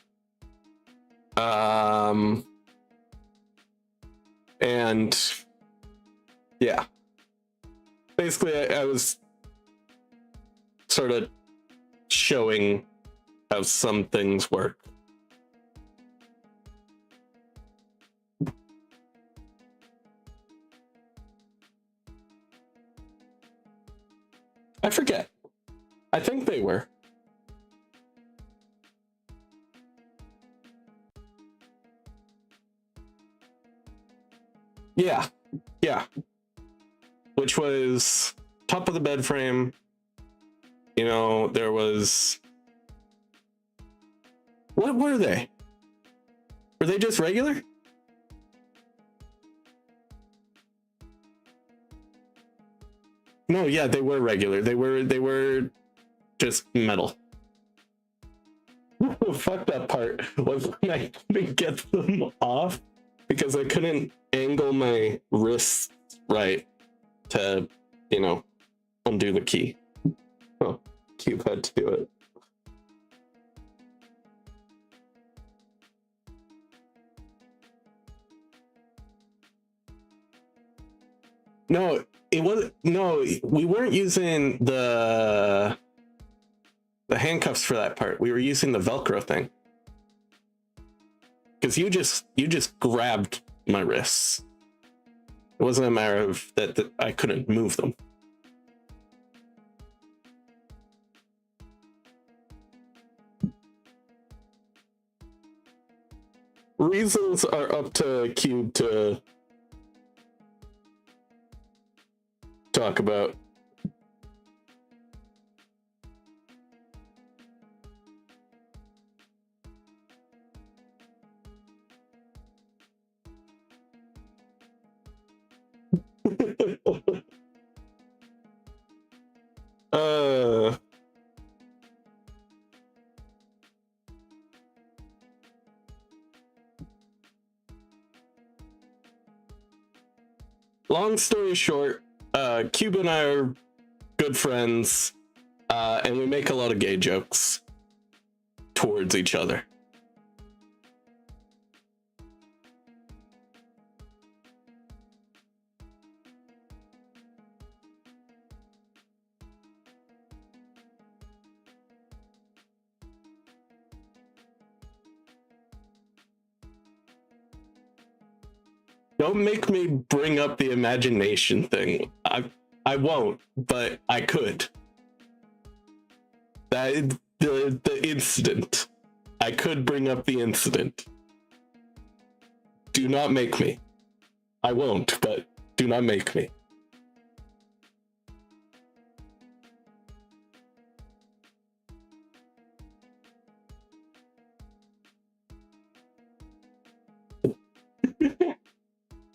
And yeah, basically I was sort of showing how some things work. I forget. I think they were. Yeah. Which was top of the bed frame. You know, there was... What were they? Were they just regular? No, yeah, they were regular. They were just metal. The fucked up part was when I couldn't get them off because I couldn't angle my wrists right to, you know, undo the key. Oh, Cube had to do it. No, it wasn't. No, we weren't using the handcuffs for that part. We were using the Velcro thing. Because you just grabbed my wrists. It wasn't a matter of that I couldn't move them. reasons are up to Cube to talk about. uh Long story short, Cube and I are good friends, and we make a lot of gay jokes towards each other. Don't make me bring up the imagination thing. I won't, but I could. That the incident. I could bring up the incident. Do not make me. I won't, but do not make me.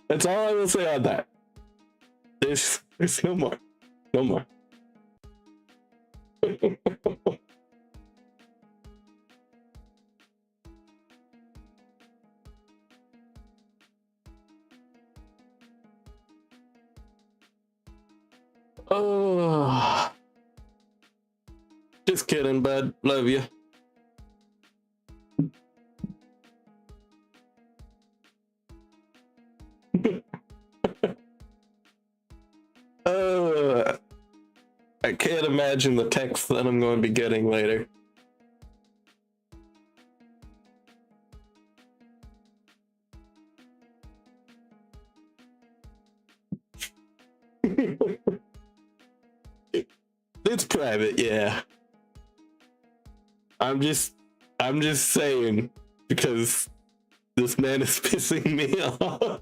That's all I will say on that. There's no more. No more. Oh. Just kidding, bud. Love you. I can't imagine the text that I'm going to be getting later. It's private, yeah. I'm just saying, because this man is pissing me off.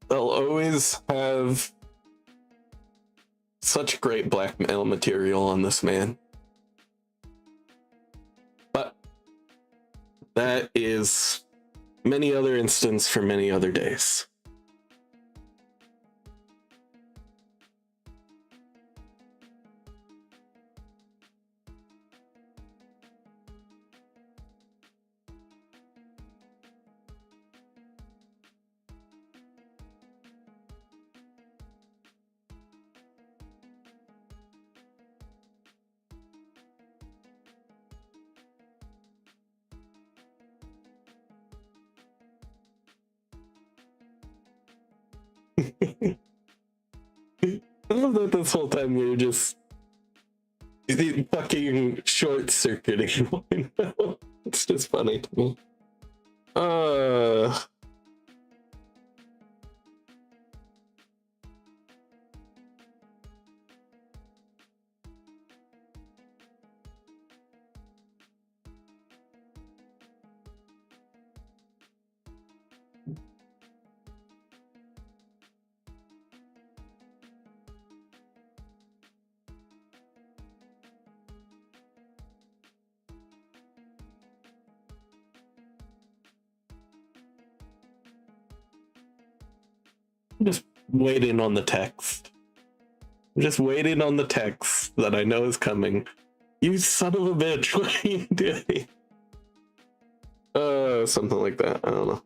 They'll always have such great blackmail material on this man. But that is many other instances for many other days. I love that this whole time you're just fucking short-circuiting. It's just funny to me. I'm just waiting on the text. I'm just waiting on the text that I know is coming. You son of a bitch, what are you doing? Something like that. I don't know.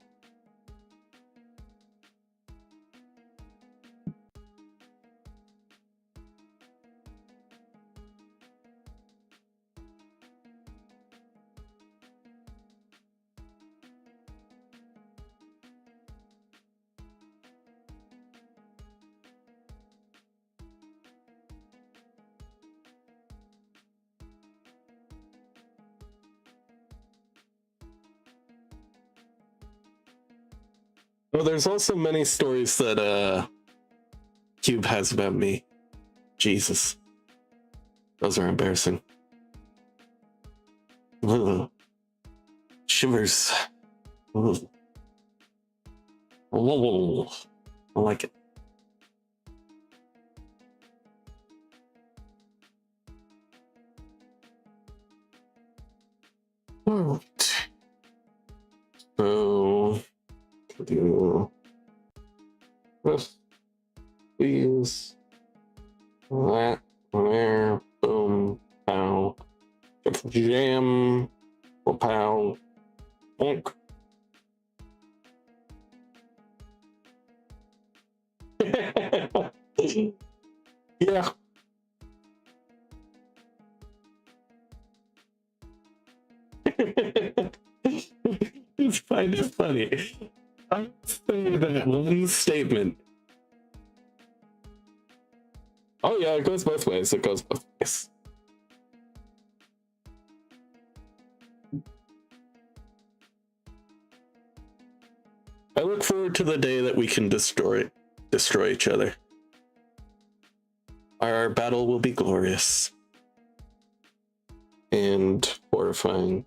Oh, there's also many stories that Cube has about me. Jesus. Those are embarrassing. Ugh. Shivers. Ugh. Whoa. I like it. Alright. So, do this, these, that, there, boom, pow, jam, pow, bonk. Yeah. Just find it funny. I say that one statement. Oh yeah, it goes both ways. It goes both ways. I look forward to the day that we can destroy each other. Our battle will be glorious and horrifying.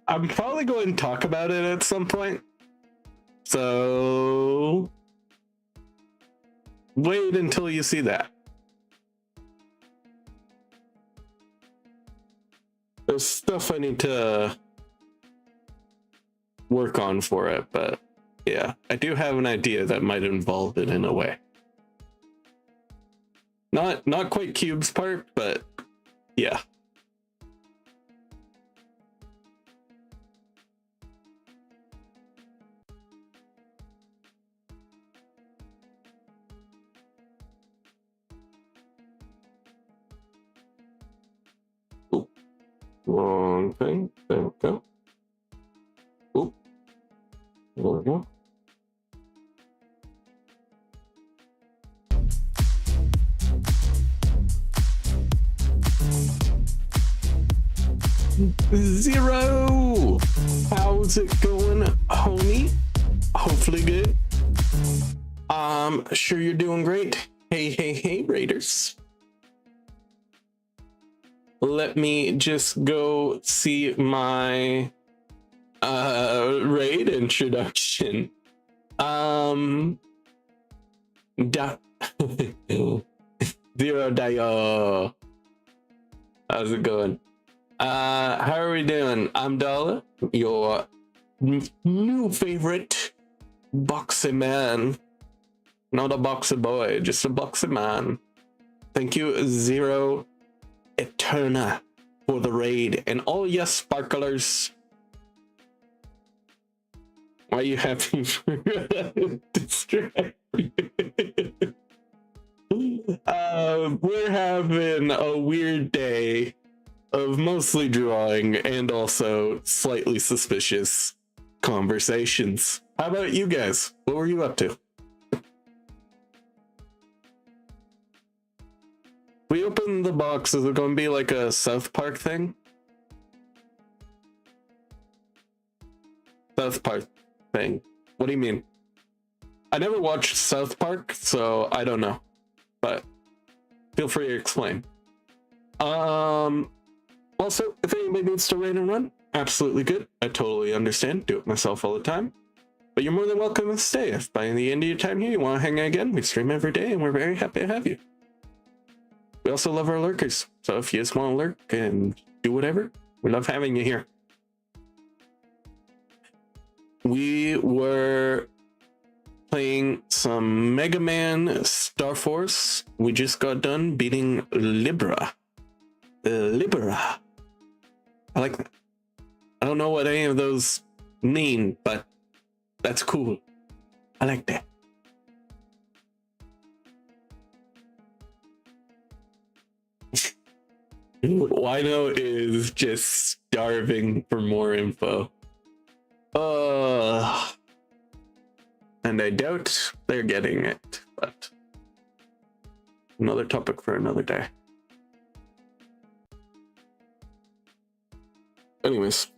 I'm probably going to talk about it at some point. So wait until you see that. There's stuff I need to work on for it, but yeah, I do have an idea that might involve it in a way. Not quite Cube's part, but yeah. Oop. Wrong thing. There we go. Oop. There we go. Zero! How's it going, homie? Hopefully good. Sure you're doing great. Hey, Raiders. Let me just go see my raid introduction. Zero Dio. How's it going? How are we doing? I'm Dalah, your new favorite boxy man. Not a boxy boy, just a boxy man. Thank you, Zero Eterna, for the raid. And all yes, sparklers. Why are you happy for distract? We're having a weird day of mostly drawing and also slightly suspicious conversations. How about you guys? What were you up to? We opened the box. Is it going to be like a South Park thing? South Park thing. What do you mean? I never watched South Park, so I don't know. But feel free to explain. Also, if anybody needs to raid and run, absolutely good. I totally understand. Do it myself all the time. But you're more than welcome to stay. If by the end of your time here you want to hang out again, we stream every day and we're very happy to have you. We also love our lurkers. So if you just want to lurk and do whatever, we love having you here. We were playing some Mega Man Star Force. We just got done beating Libra. Libra. I like that. I don't know what any of those mean, but that's cool. I like that. Wino is just starving for more info. And I doubt they're getting it, but another topic for another day. Anyways.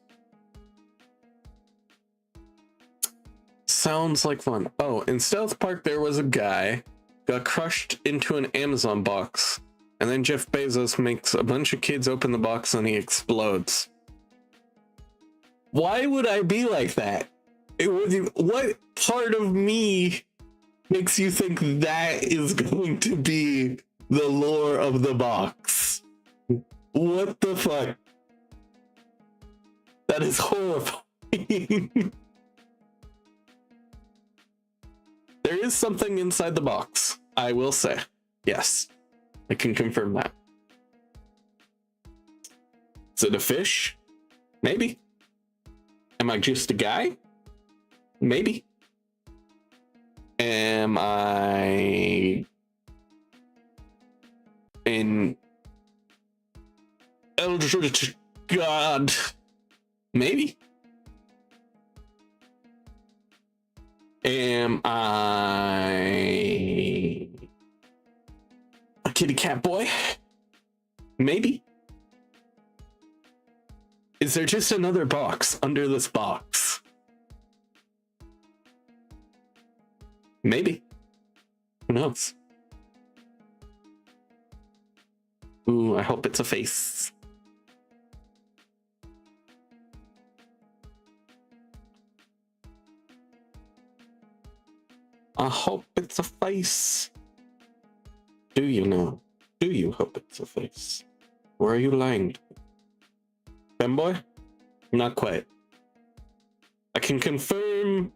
Sounds like fun. Oh, in South Park, there was a guy got crushed into an Amazon box, and then Jeff Bezos makes a bunch of kids open the box and he explodes. Why would I be like that? What part of me makes you think that is going to be the lore of the box? What the fuck? That is horrifying. There is something inside the box, I will say. Yes, I can confirm that. Is it a fish? Maybe. Am I just a guy? Maybe. Am I an eldritch god? Maybe. Am I a kitty cat boy? Maybe. Is there just another box under this box? Maybe. Who knows? Ooh, I hope it's a face. I hope it's a face. Do you know? Do you hope it's a face? Or are you lying to me? Femboy? Not quite. I can confirm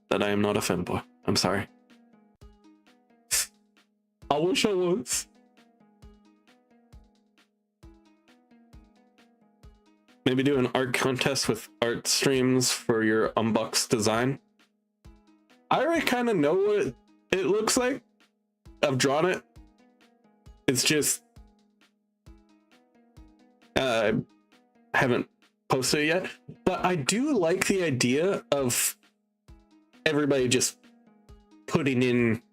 that I am not a femboy. I'm sorry. I wish I was. Maybe do an art contest with art streams for your unboxed design. I already kind of know what it looks like. I've drawn it. It's just I haven't posted it yet, but I do like the idea of everybody just putting in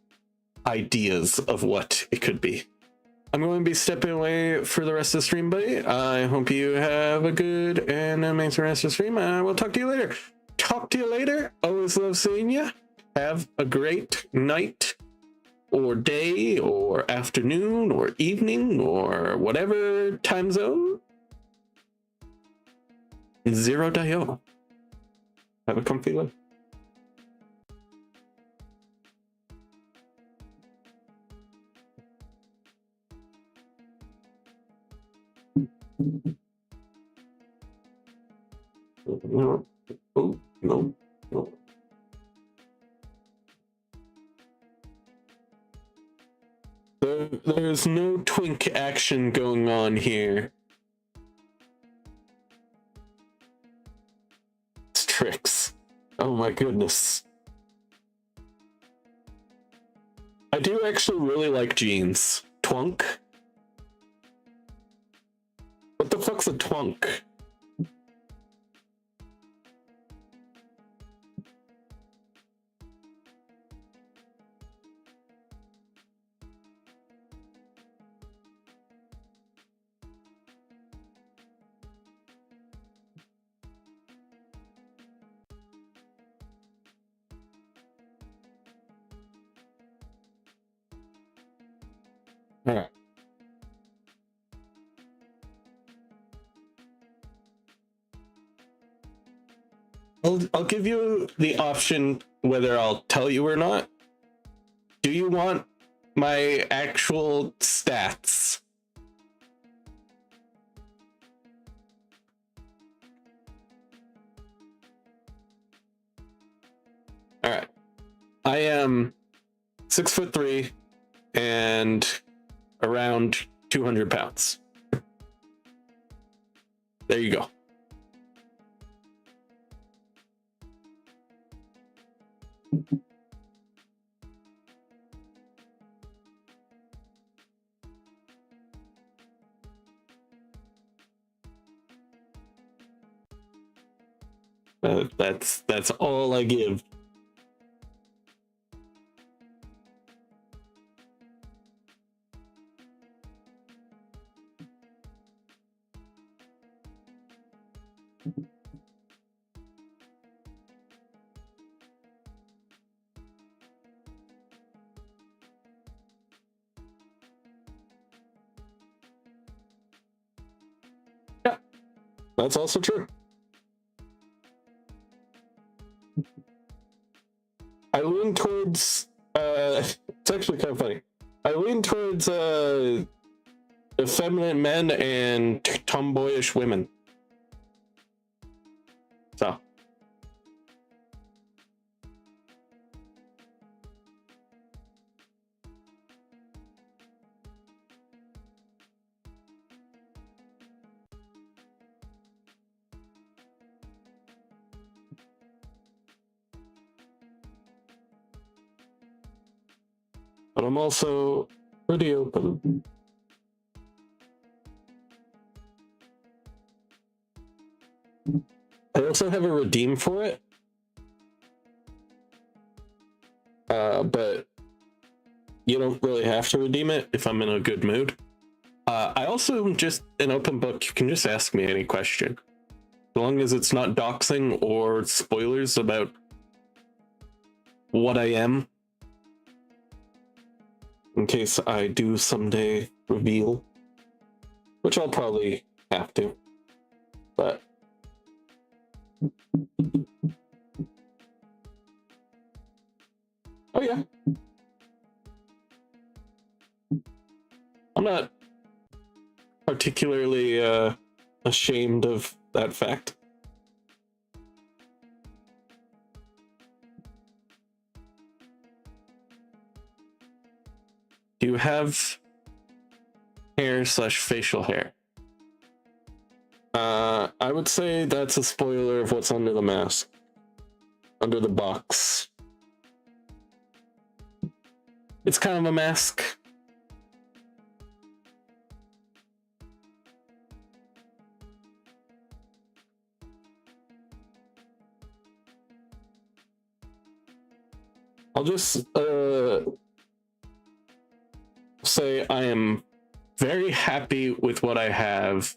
ideas of what it could be. I'm going to be stepping away for the rest of the stream, buddy. I hope you have a good and amazing rest of the stream. I will talk to you later. Talk to you later. Always love seeing you. Have a great night or day or afternoon or evening or whatever time zone. 0.0. Have a comfy life. No. Oh, no. No. There's no twink action going on here. It's tricks. Oh my goodness. I do actually really like jeans. Twunk? What the fuck's a twunk? All right. I'll give you the option whether I'll tell you or not. Do you want my actual stats? All right. I am 6'3" and around 200 pounds. There you go. That's all I give. Yeah, that's also true. I lean towards it's actually kind of funny. I lean towards effeminate men and tomboyish women. So but I'm also pretty open. I also have a redeem for it. But you don't really have to redeem it if I'm in a good mood. I also am just an open book. You can just ask me any question. As long as it's not doxing or spoilers about what I am. In case I do someday reveal. Which I'll probably have to. But oh yeah. I'm not particularly ashamed of that fact. Do you have hair / facial hair? I would say that's a spoiler of what's under the mask. Under the box. It's kind of a mask. I'll just say I am very happy with what I have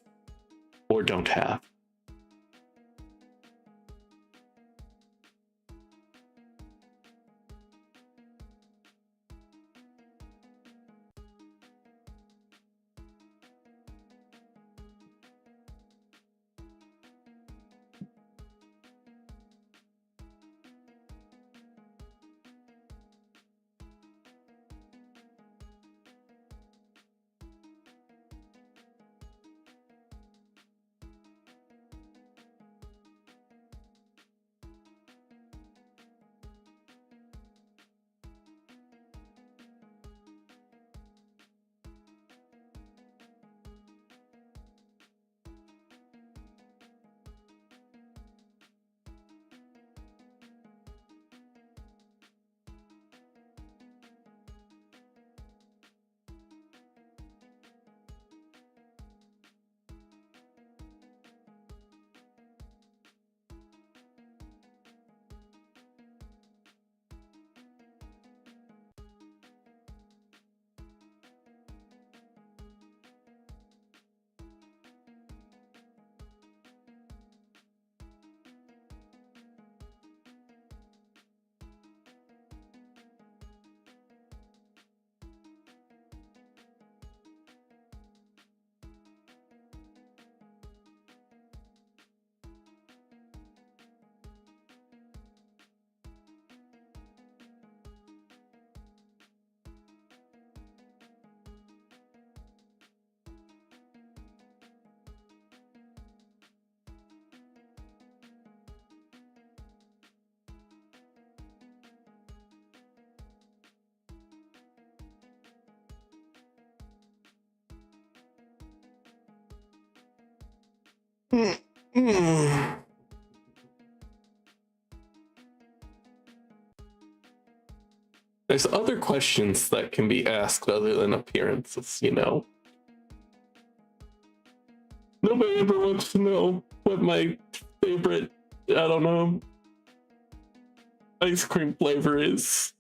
or don't have. There's other questions that can be asked other than appearances, you know? Nobody ever wants to know what my favorite I don't know. Ice cream flavor is.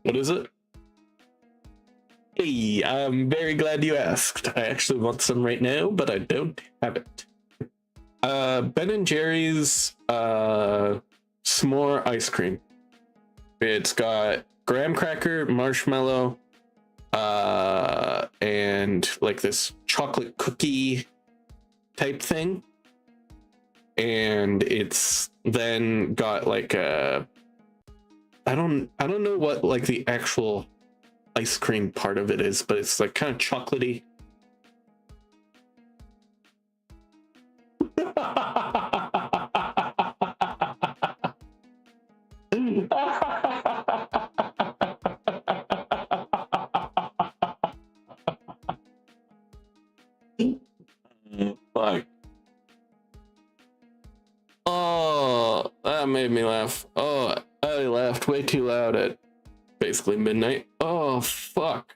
What is it? Hey, I'm very glad you asked. I actually want some right now, but I don't have it. Ben and Jerry's s'more ice cream. It's got graham cracker, marshmallow, and like this chocolate cookie type thing. And it's then got like a I don't know what like the actual ice cream part of it is, but it's like kind of chocolatey. Fuck. Oh, that made me laugh. Oh, I laughed way too loud at basically midnight. Oh, fuck.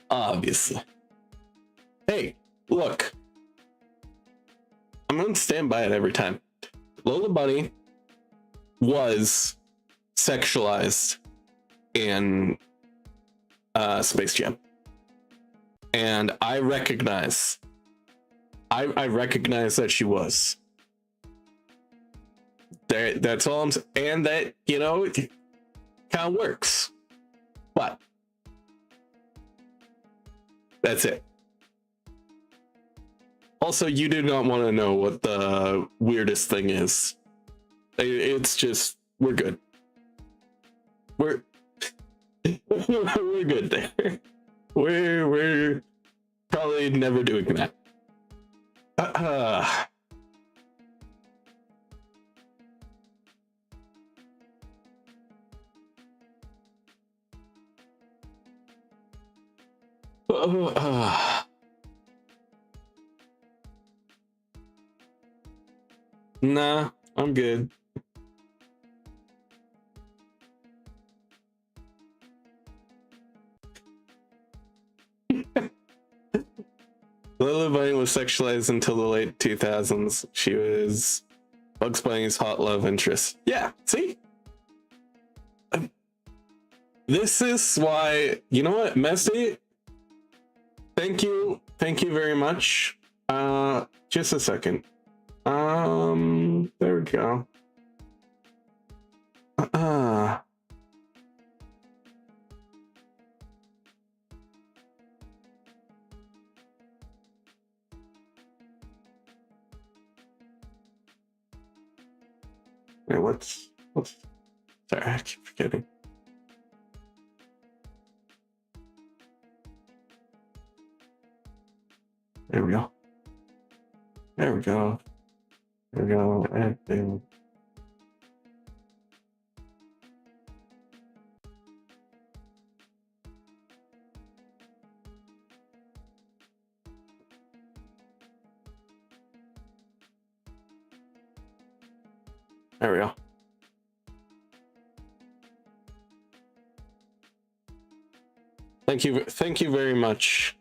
Obviously. Hey, look. I'm gonna stand by it every time. Lola Bunny was sexualized in Space Jam. And I recognize that she was. That's all I'm saying. And that, you know, it kind of works. But that's it. Also, you do not want to know what the weirdest thing is. It's just, we're good. We're good there. We're probably never doing that. Nah, I'm good. Lola Bunny was sexualized until the late 2000s. She was Bugs Bunny's hot love interest. Yeah, see? This is why, you know what, Messi? Thank you very much. Just a second. There we go. Wait, what's sorry, I keep forgetting. There we go. There we go. There we go. And there we go. Thank you very much.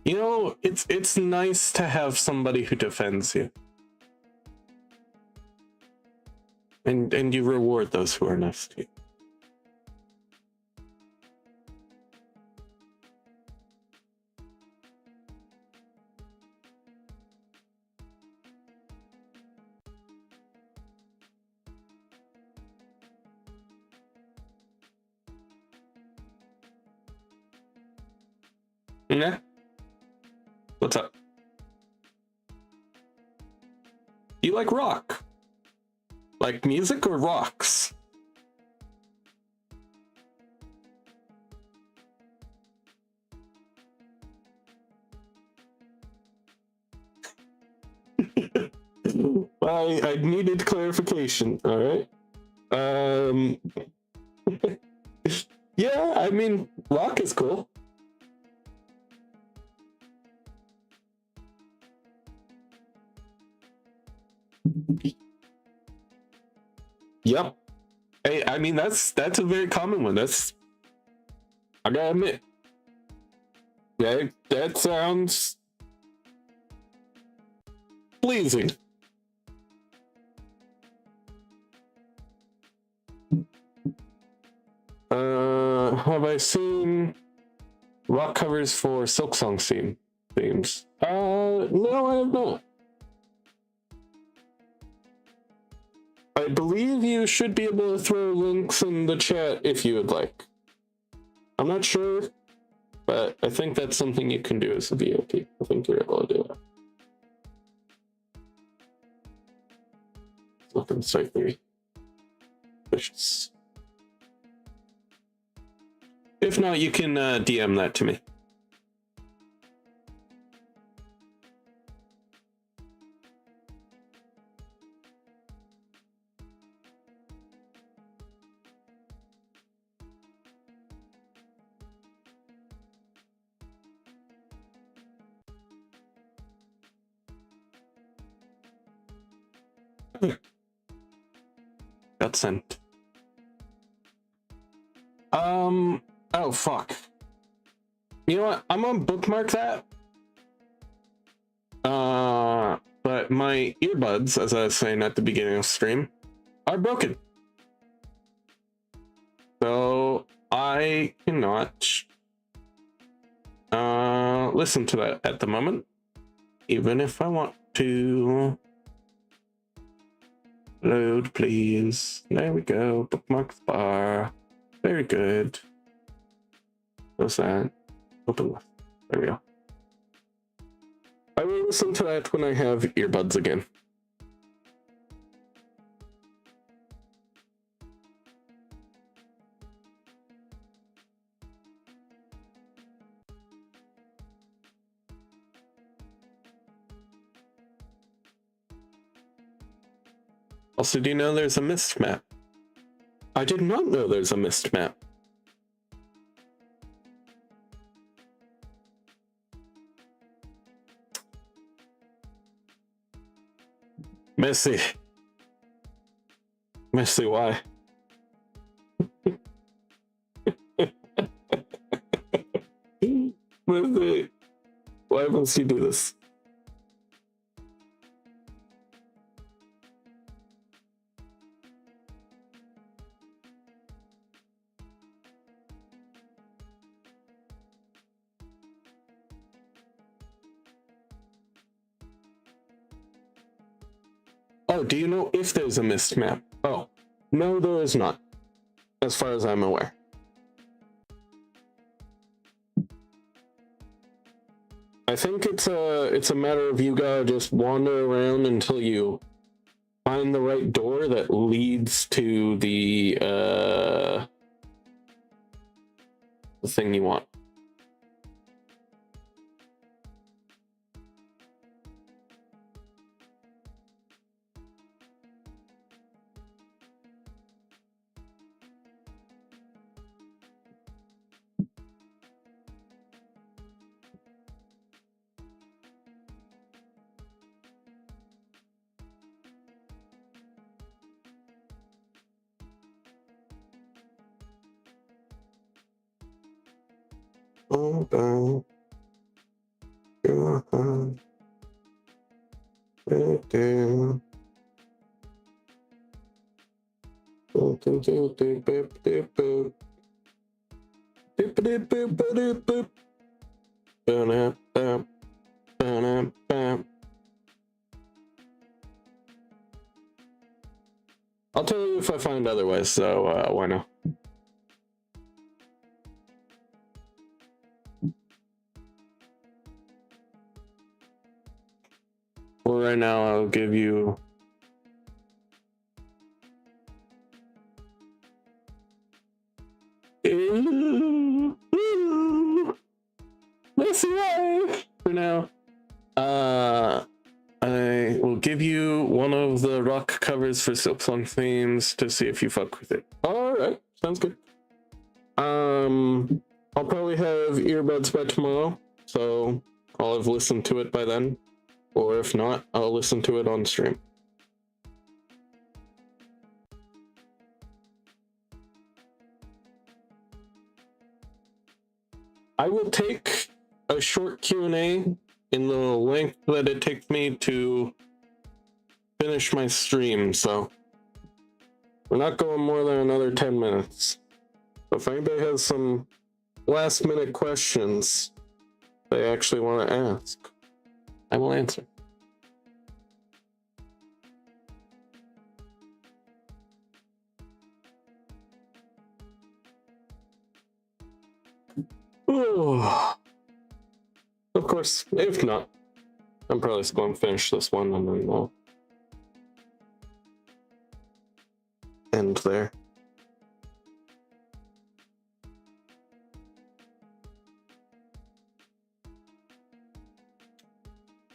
You know, it's nice to have somebody who defends you. And you reward those who are nice to you. Yeah. What's up? You like rock? Like music or rocks? I needed clarification. All right. Yeah, I mean, lock is cool. Yep. Hey, I mean that's a very common one. That's, I gotta admit, that sounds pleasing. Have I seen rock covers for Silksong themes? No, I have not. I believe you should be able to throw links in the chat if you would like. I'm not sure, but I think that's something you can do as a VOP. I think you're able to do it. Nothing slightly vicious. If not, you can DM that to me. Got sent. Oh fuck. You know what? I'm gonna bookmark that. But my earbuds, as I was saying at the beginning of the stream, are broken. So I cannot listen to that at the moment, even if I want to. Load, please. There we go. Bookmarks bar. Very good. What's that? Open left. There we go. I will listen to that when I have earbuds again. Also, do you know there's a mist map? I did not know there's a mist map. Messy. Messy, why? Messy, why must you do this? Oh, do you know if there's a mist map? Oh, no, there is not, as far as I'm aware. I think it's a matter of you gotta just wander around until you find the right door that leads to the thing you want. I'll tell you if I find otherwise, so why not? Well, right now I'll give you let's see why for now. I will give you one of the rock covers for Silksong themes to see if you fuck with it. All right, sounds good. I'll probably have earbuds by tomorrow, so I'll have listened to it by then. Or if not, I'll listen to it on stream. I will take a short Q&A in the length that it takes me to finish my stream, so we're not going more than another 10 minutes. So if anybody has some last minute questions they actually want to ask, I will answer. Ooh. Of course, if not, I'm probably just going to finish this one and then we'll end there.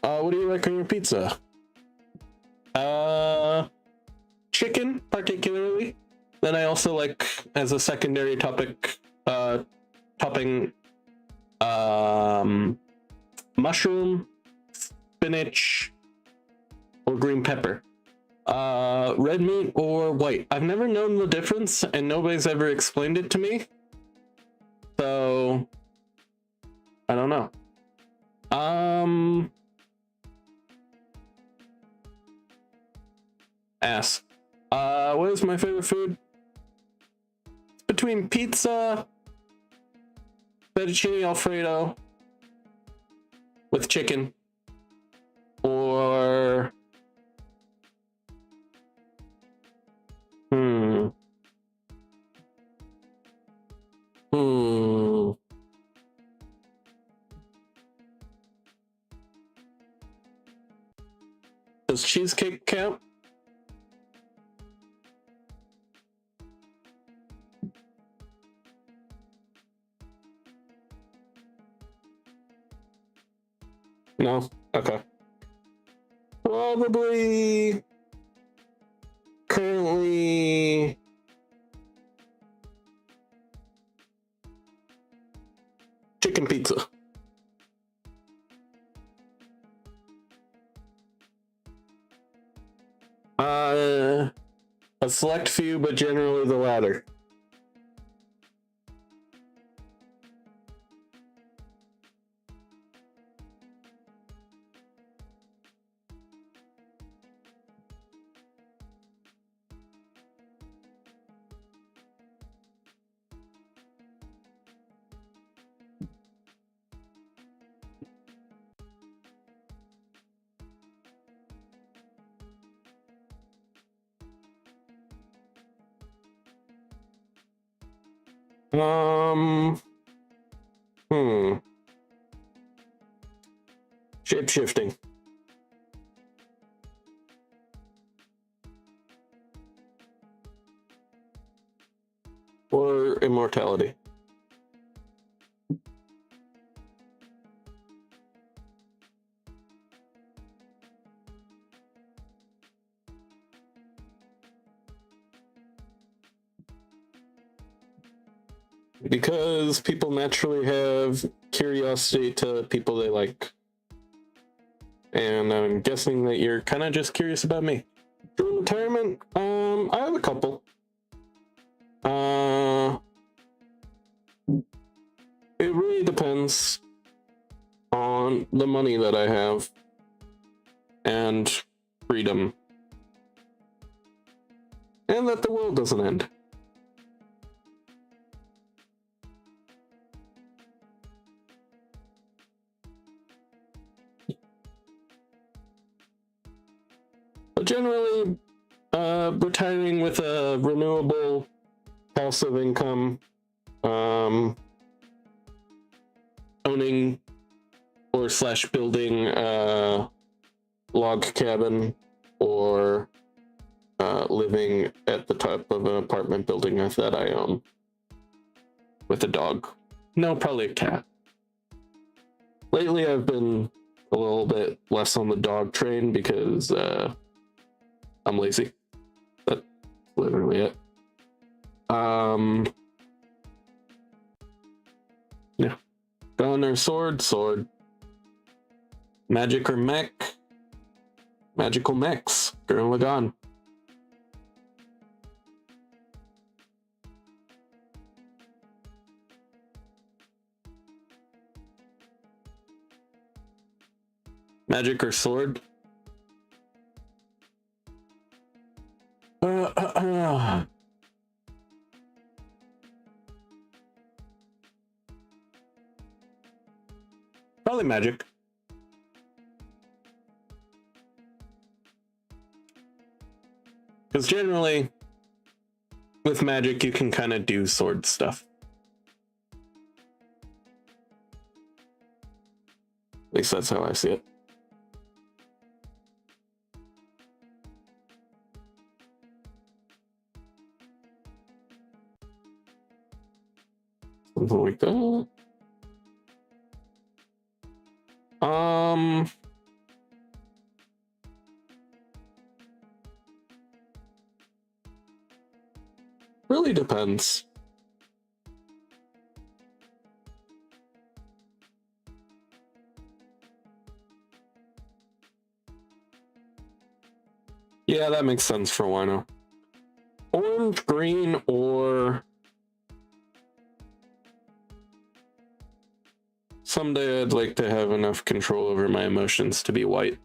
What do you like on your pizza? Chicken, particularly. Then I also like, as a secondary topic, topping, mushroom, spinach, or green pepper. Red meat or white. I've never known the difference, and nobody's ever explained it to me. So, I don't know. Ass. What is my favorite food? It's between pizza, fettuccine alfredo with chicken, or Does cheesecake count? No? Okay. Probably currently chicken pizza. A select few, but generally the latter. Shape-shifting. Or immortality. Because people naturally have curiosity to people they like. And I'm guessing that you're kind of just curious about me. During retirement, I have a couple. It really depends on the money that I have and freedom. And that the world doesn't end. But generally, retiring with a renewable passive income, owning or slash building a log cabin, or living at the top of an apartment building that I own with a dog. No, probably a cat. Lately, I've been a little bit less on the dog train because I'm lazy. That's literally it. Yeah. Gunner, sword. Magic or mech? Magical mechs. Gurren Lagann. Magic or sword? Probably magic. Because generally, with magic, you can kind of do sword stuff. At least that's how I see it. Something like that. Really depends. Yeah, that makes sense for Wino. Orange, green, or someday I'd like to have enough control over my emotions to be white.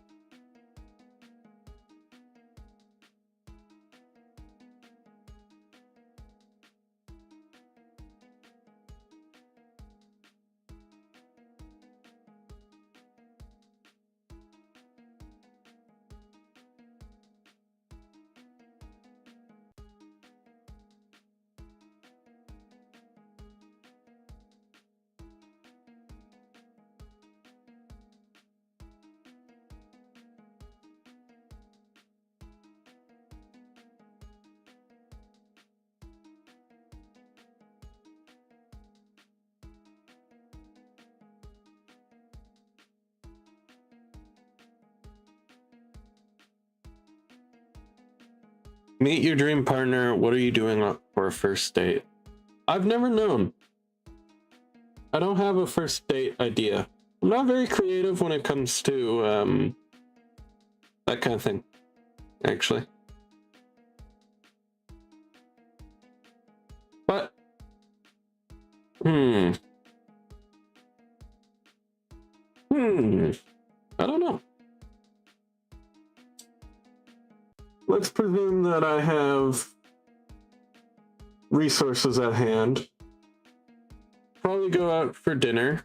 Meet your dream partner. What are you doing for a first date? I've never known. I don't have a first date idea. I'm not very creative when it comes to that kind of thing, actually. But I don't know. Let's presume that I have resources at hand. Probably go out for dinner.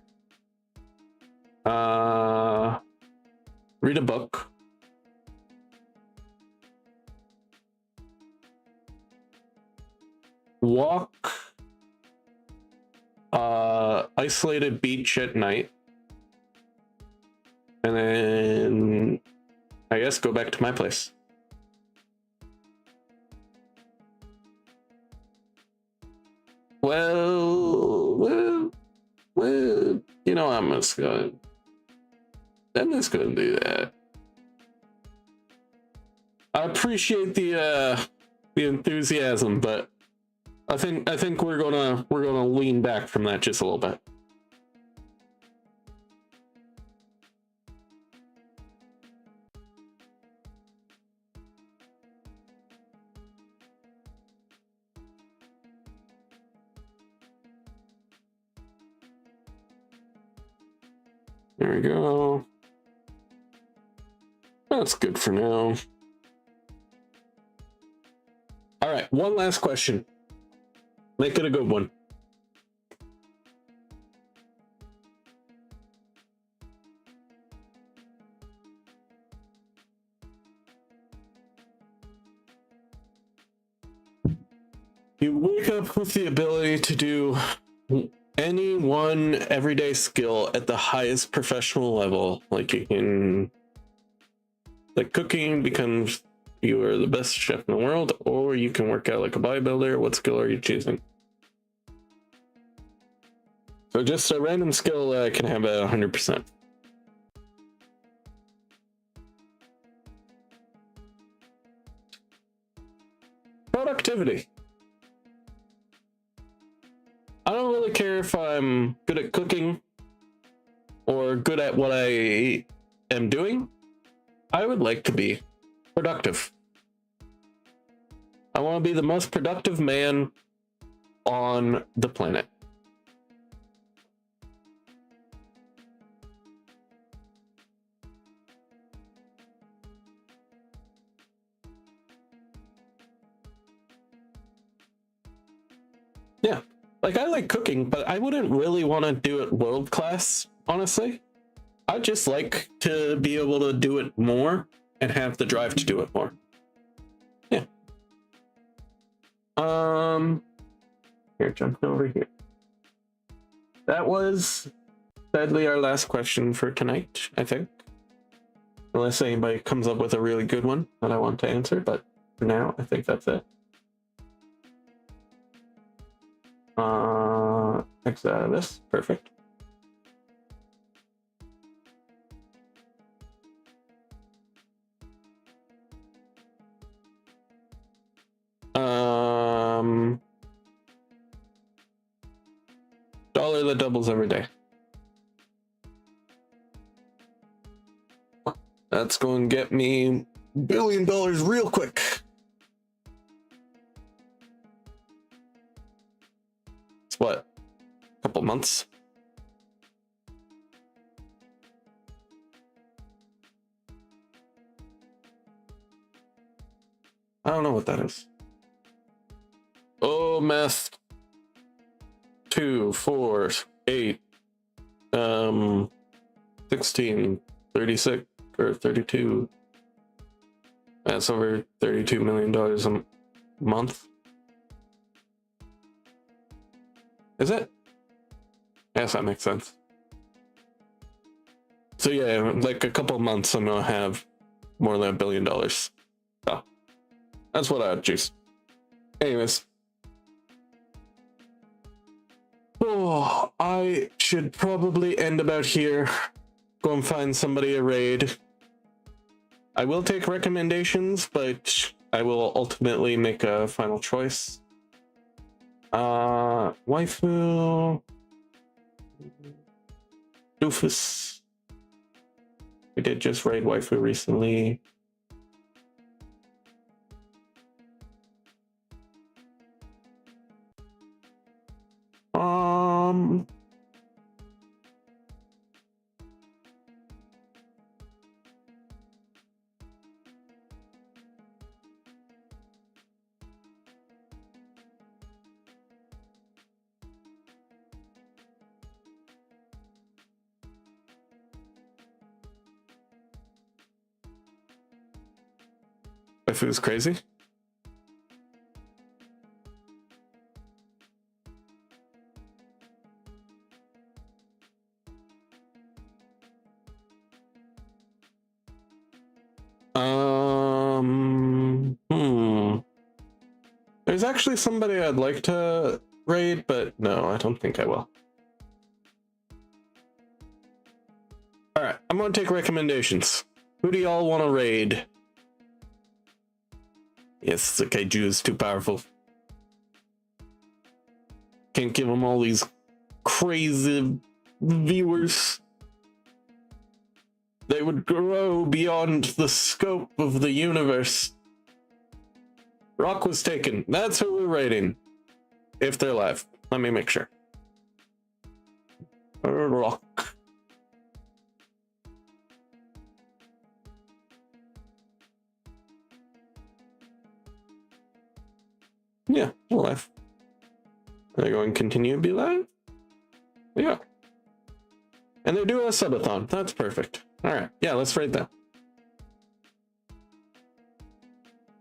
Read a book. Walk isolated beach at night. And then I guess go back to my place. Well, you know, I'm just gonna do that. I appreciate the enthusiasm, but I think we're gonna lean back from that just a little bit. There we go. That's good for now. All right, one last question. Make it a good one. You wake up with the ability to do any one everyday skill at the highest professional level. Like you can, like cooking becomes, you are the best chef in the world, or you can work out like a bodybuilder. What skill are you choosing? So just a random skill can have a 100%. productivity. I don't really care if I'm good at cooking or good at what I am doing. I would like to be productive. I want to be the most productive man on the planet. Yeah, like I like cooking, but I wouldn't really want to do it world class, honestly. I'd just like to be able to do it more and have the drive to do it more. Yeah. Here, jumping over here. That was sadly our last question for tonight, I think. Unless anybody comes up with a really good one that I want to answer, but for now, I think that's it. Exit out of this. Perfect. Dollar that doubles every day. That's going to get me $1 billion real quick. It's what? A couple months? I don't know what that is. Oh, math. 2, 4, 8, 16, 36, or 32. That's over $32 million a month. Is it? Yes, that makes sense. So yeah, like a couple of months, I'm gonna have more than $1 billion. Oh, that's what I'd choose. Anyways. Oh, I should probably end about here. Go and find somebody to raid. I will take recommendations, but I will ultimately make a final choice. Waifu. Doofus. We did just raid waifu recently. If it was crazy. There's actually somebody I'd like to raid, but no, I don't think I will. Alright, I'm gonna take recommendations. Who do y'all want to raid? Yes, the kaiju is too powerful. Can't give them all these crazy viewers. They would grow beyond the scope of the universe. Rock was taken. That's who we're raiding. If they're live. Let me make sure. Rock. Yeah, they're live. Are they going to continue to be live? Yeah. And they're doing a subathon. That's perfect. Alright, yeah, let's raid them.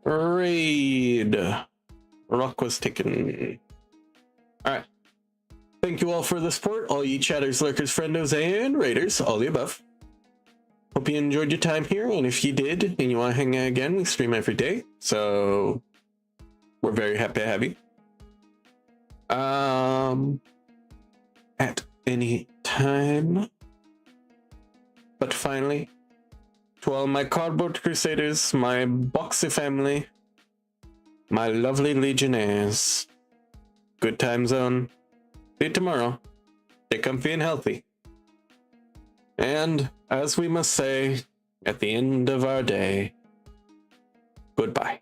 Raid. Rock was taken. Alright. Thank you all for the support, all you chatters, lurkers, friendos, and raiders, all the above. Hope you enjoyed your time here, and if you did, and you want to hang out again, we stream every day, so we're very happy to have you. At any time. But finally, to all my cardboard crusaders, my boxy family, my lovely legionnaires. Good time zone. See you tomorrow. Stay comfy and healthy. And as we must say at the end of our day, goodbye.